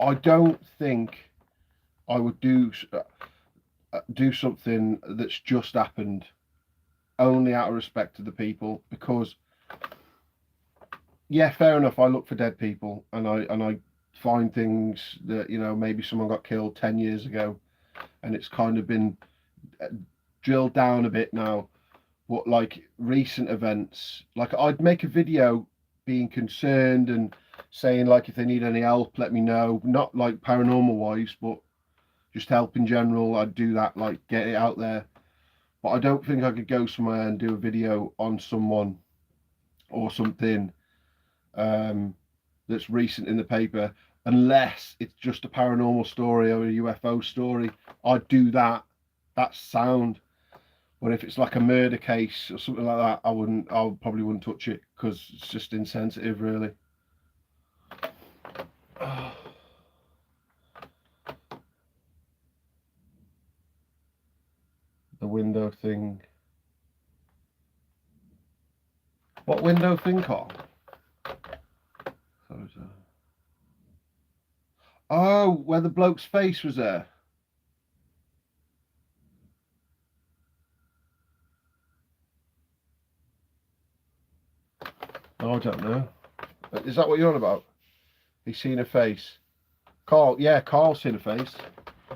I don't think I would do something that's just happened, only out of respect to the people, because yeah, fair enough, I look for dead people and I find things that, you know, maybe someone got killed 10 years ago and it's kind of been drilled down a bit now. But like recent events, like I'd make a video being concerned and saying like if they need any help, let me know. Not like paranormal wise, but just help in general. I'd do that, like get it out there. But I don't think I could go somewhere and do a video on someone or something that's recent in the paper, unless it's just a paranormal story or a UFO story. I'd do that. That's sound. But if it's like a murder case or something like that, I probably wouldn't touch it, because it's just insensitive, really. The window thing. What window thing, Carl? Oh, where the bloke's face was there. No, I don't know. Is that what you're on about? He's seen a face. Carl, yeah, Carl's seen a face.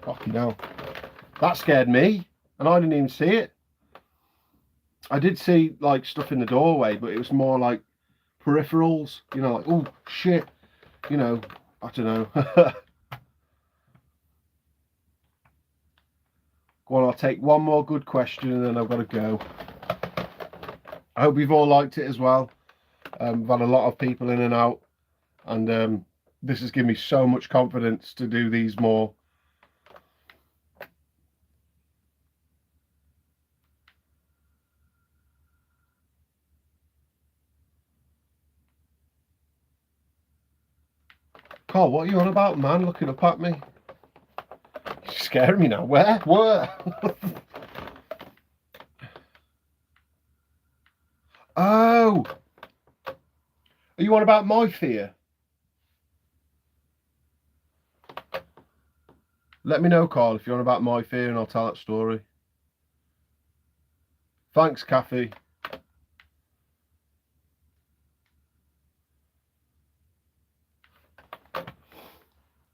Fucking hell. That scared me, and I didn't even see it. I did see like stuff in the doorway, but it was more like peripherals, you know, like, oh shit, you know, I don't know. Go on, I'll take one more good question and then I've got to go. I hope you've all liked it as well. We've had a lot of people in and out, and this has given me so much confidence to do these more. Carl, what are you on about, man? Looking up at me. You're scaring me now. Where? Oh, are you on about my fear? Let me know, Carl, if you're on about my fear, and I'll tell that story. Thanks, Kathy.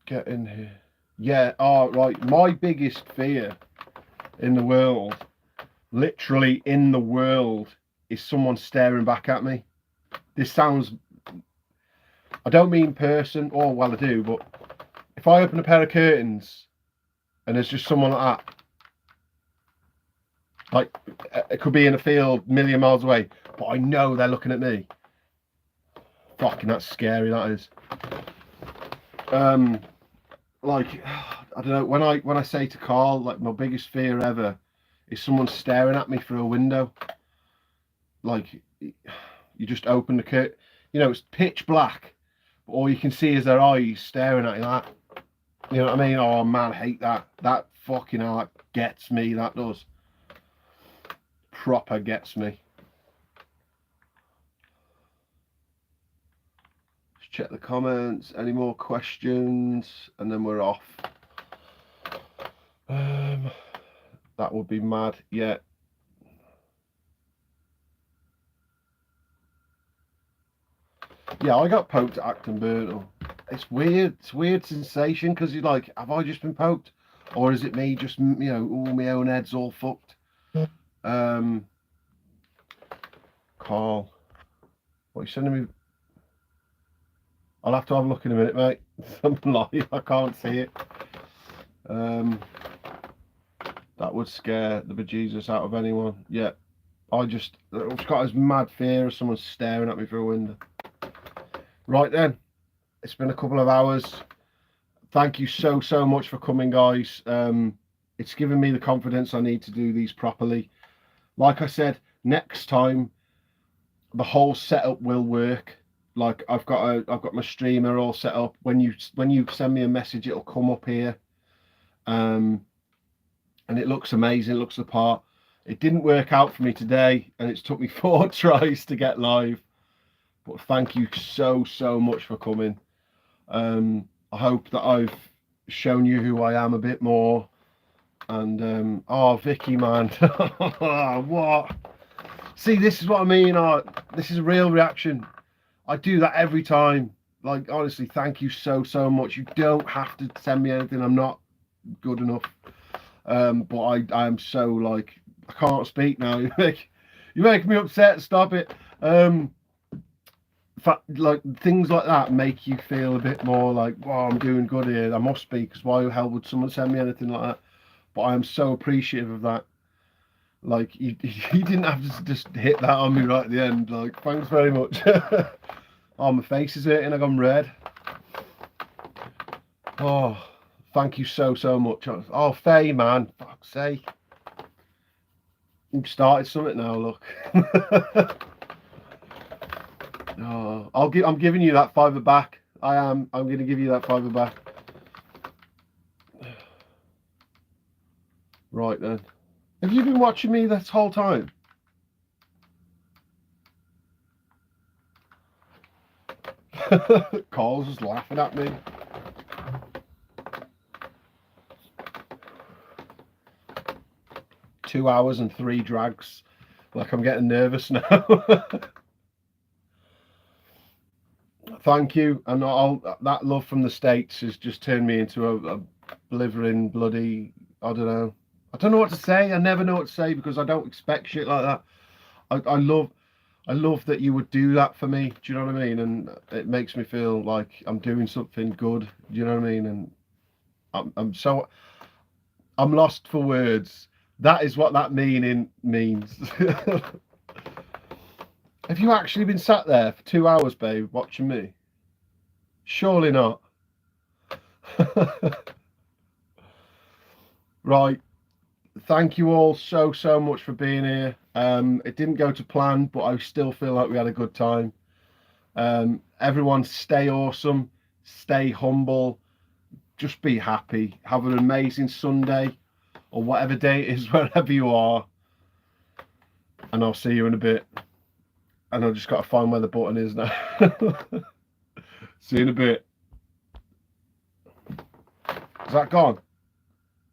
Get in here. Yeah, right. My biggest fear in the world, literally in the world, is someone staring back at me. This sounds, I don't mean person, or well I do, but if I open a pair of curtains and there's just someone like that, like it could be in a field a million miles away, but I know they're looking at me. Fucking, that's scary, that is. Like, I don't know, when I say to Carl, like, my biggest fear ever is someone staring at me through a window. Like, you just open the curtain, you know, it's pitch black, but all you can see is their eyes staring at you like that. You know what I mean? Oh man, I hate that. That fucking hell, that gets me, that does. Proper gets me. Let's check the comments. Any more questions? And then we're off. That would be mad. Yeah. Yeah, I got poked at Acton Burnham. It's weird. It's a weird sensation because you're like, have I just been poked, or is it me just all my own head's all fucked? Carl, what are you sending me? I'll have to have a look in a minute, mate. Something live. I can't see it. That would scare the bejesus out of anyone. Yeah, I've got this mad fear of someone staring at me through a window. Right then, it's been a couple of hours. Thank you so much for coming, guys. It's given me the confidence I need to do these properly. Like I said, next time the whole setup will work. Like I've got my streamer all set up. When you send me a message, it'll come up here. And it looks amazing, it looks the part. It didn't work out for me today, and it's took me 4 tries to get live. But thank you so much for coming. I hope that I've shown you who I am a bit more. And oh, Vicky, man. What? See, this is what I mean. This is a real reaction. I do that every time. Like, honestly, thank you so much. You don't have to send me anything. I'm not good enough. But I am so, like, I can't speak now. You're making me upset. Stop it. Like, things like that make you feel a bit more like, wow, I'm doing good here. I must be, because why the hell would someone send me anything like that? But I am so appreciative of that. Like, you didn't have to just hit that on me right at the end. Like, thanks very much. Oh, my face is hurting. I've gone red. Oh, thank you so much. Oh, Faye, man, fuck's sake. You've started something now, look. Oh, I'm giving you that £5 back. I'm going to give you that £5 back. Right then. Have you been watching me this whole time? Carl's just laughing at me. Two hours and 3 drags. Like, I'm getting nervous now. Thank you. And that love from the States has just turned me into a blithering bloody, I don't know what to say. I never know what to say because I don't expect shit like that. I love that you would do that for me. Do you know what I mean? And it makes me feel like I'm doing something good. Do you know what I mean? And I'm lost for words. That is what that meaning means. Have you actually been sat there for 2 hours, babe, watching me? Surely not. Right. Thank you all so much for being here. It didn't go to plan, but I still feel like we had a good time. Everyone stay awesome, stay humble, just be happy. Have an amazing Sunday or whatever day it is, wherever you are. And I'll see you in a bit. And I've just got to find where the button is now. See you in a bit. Is that gone?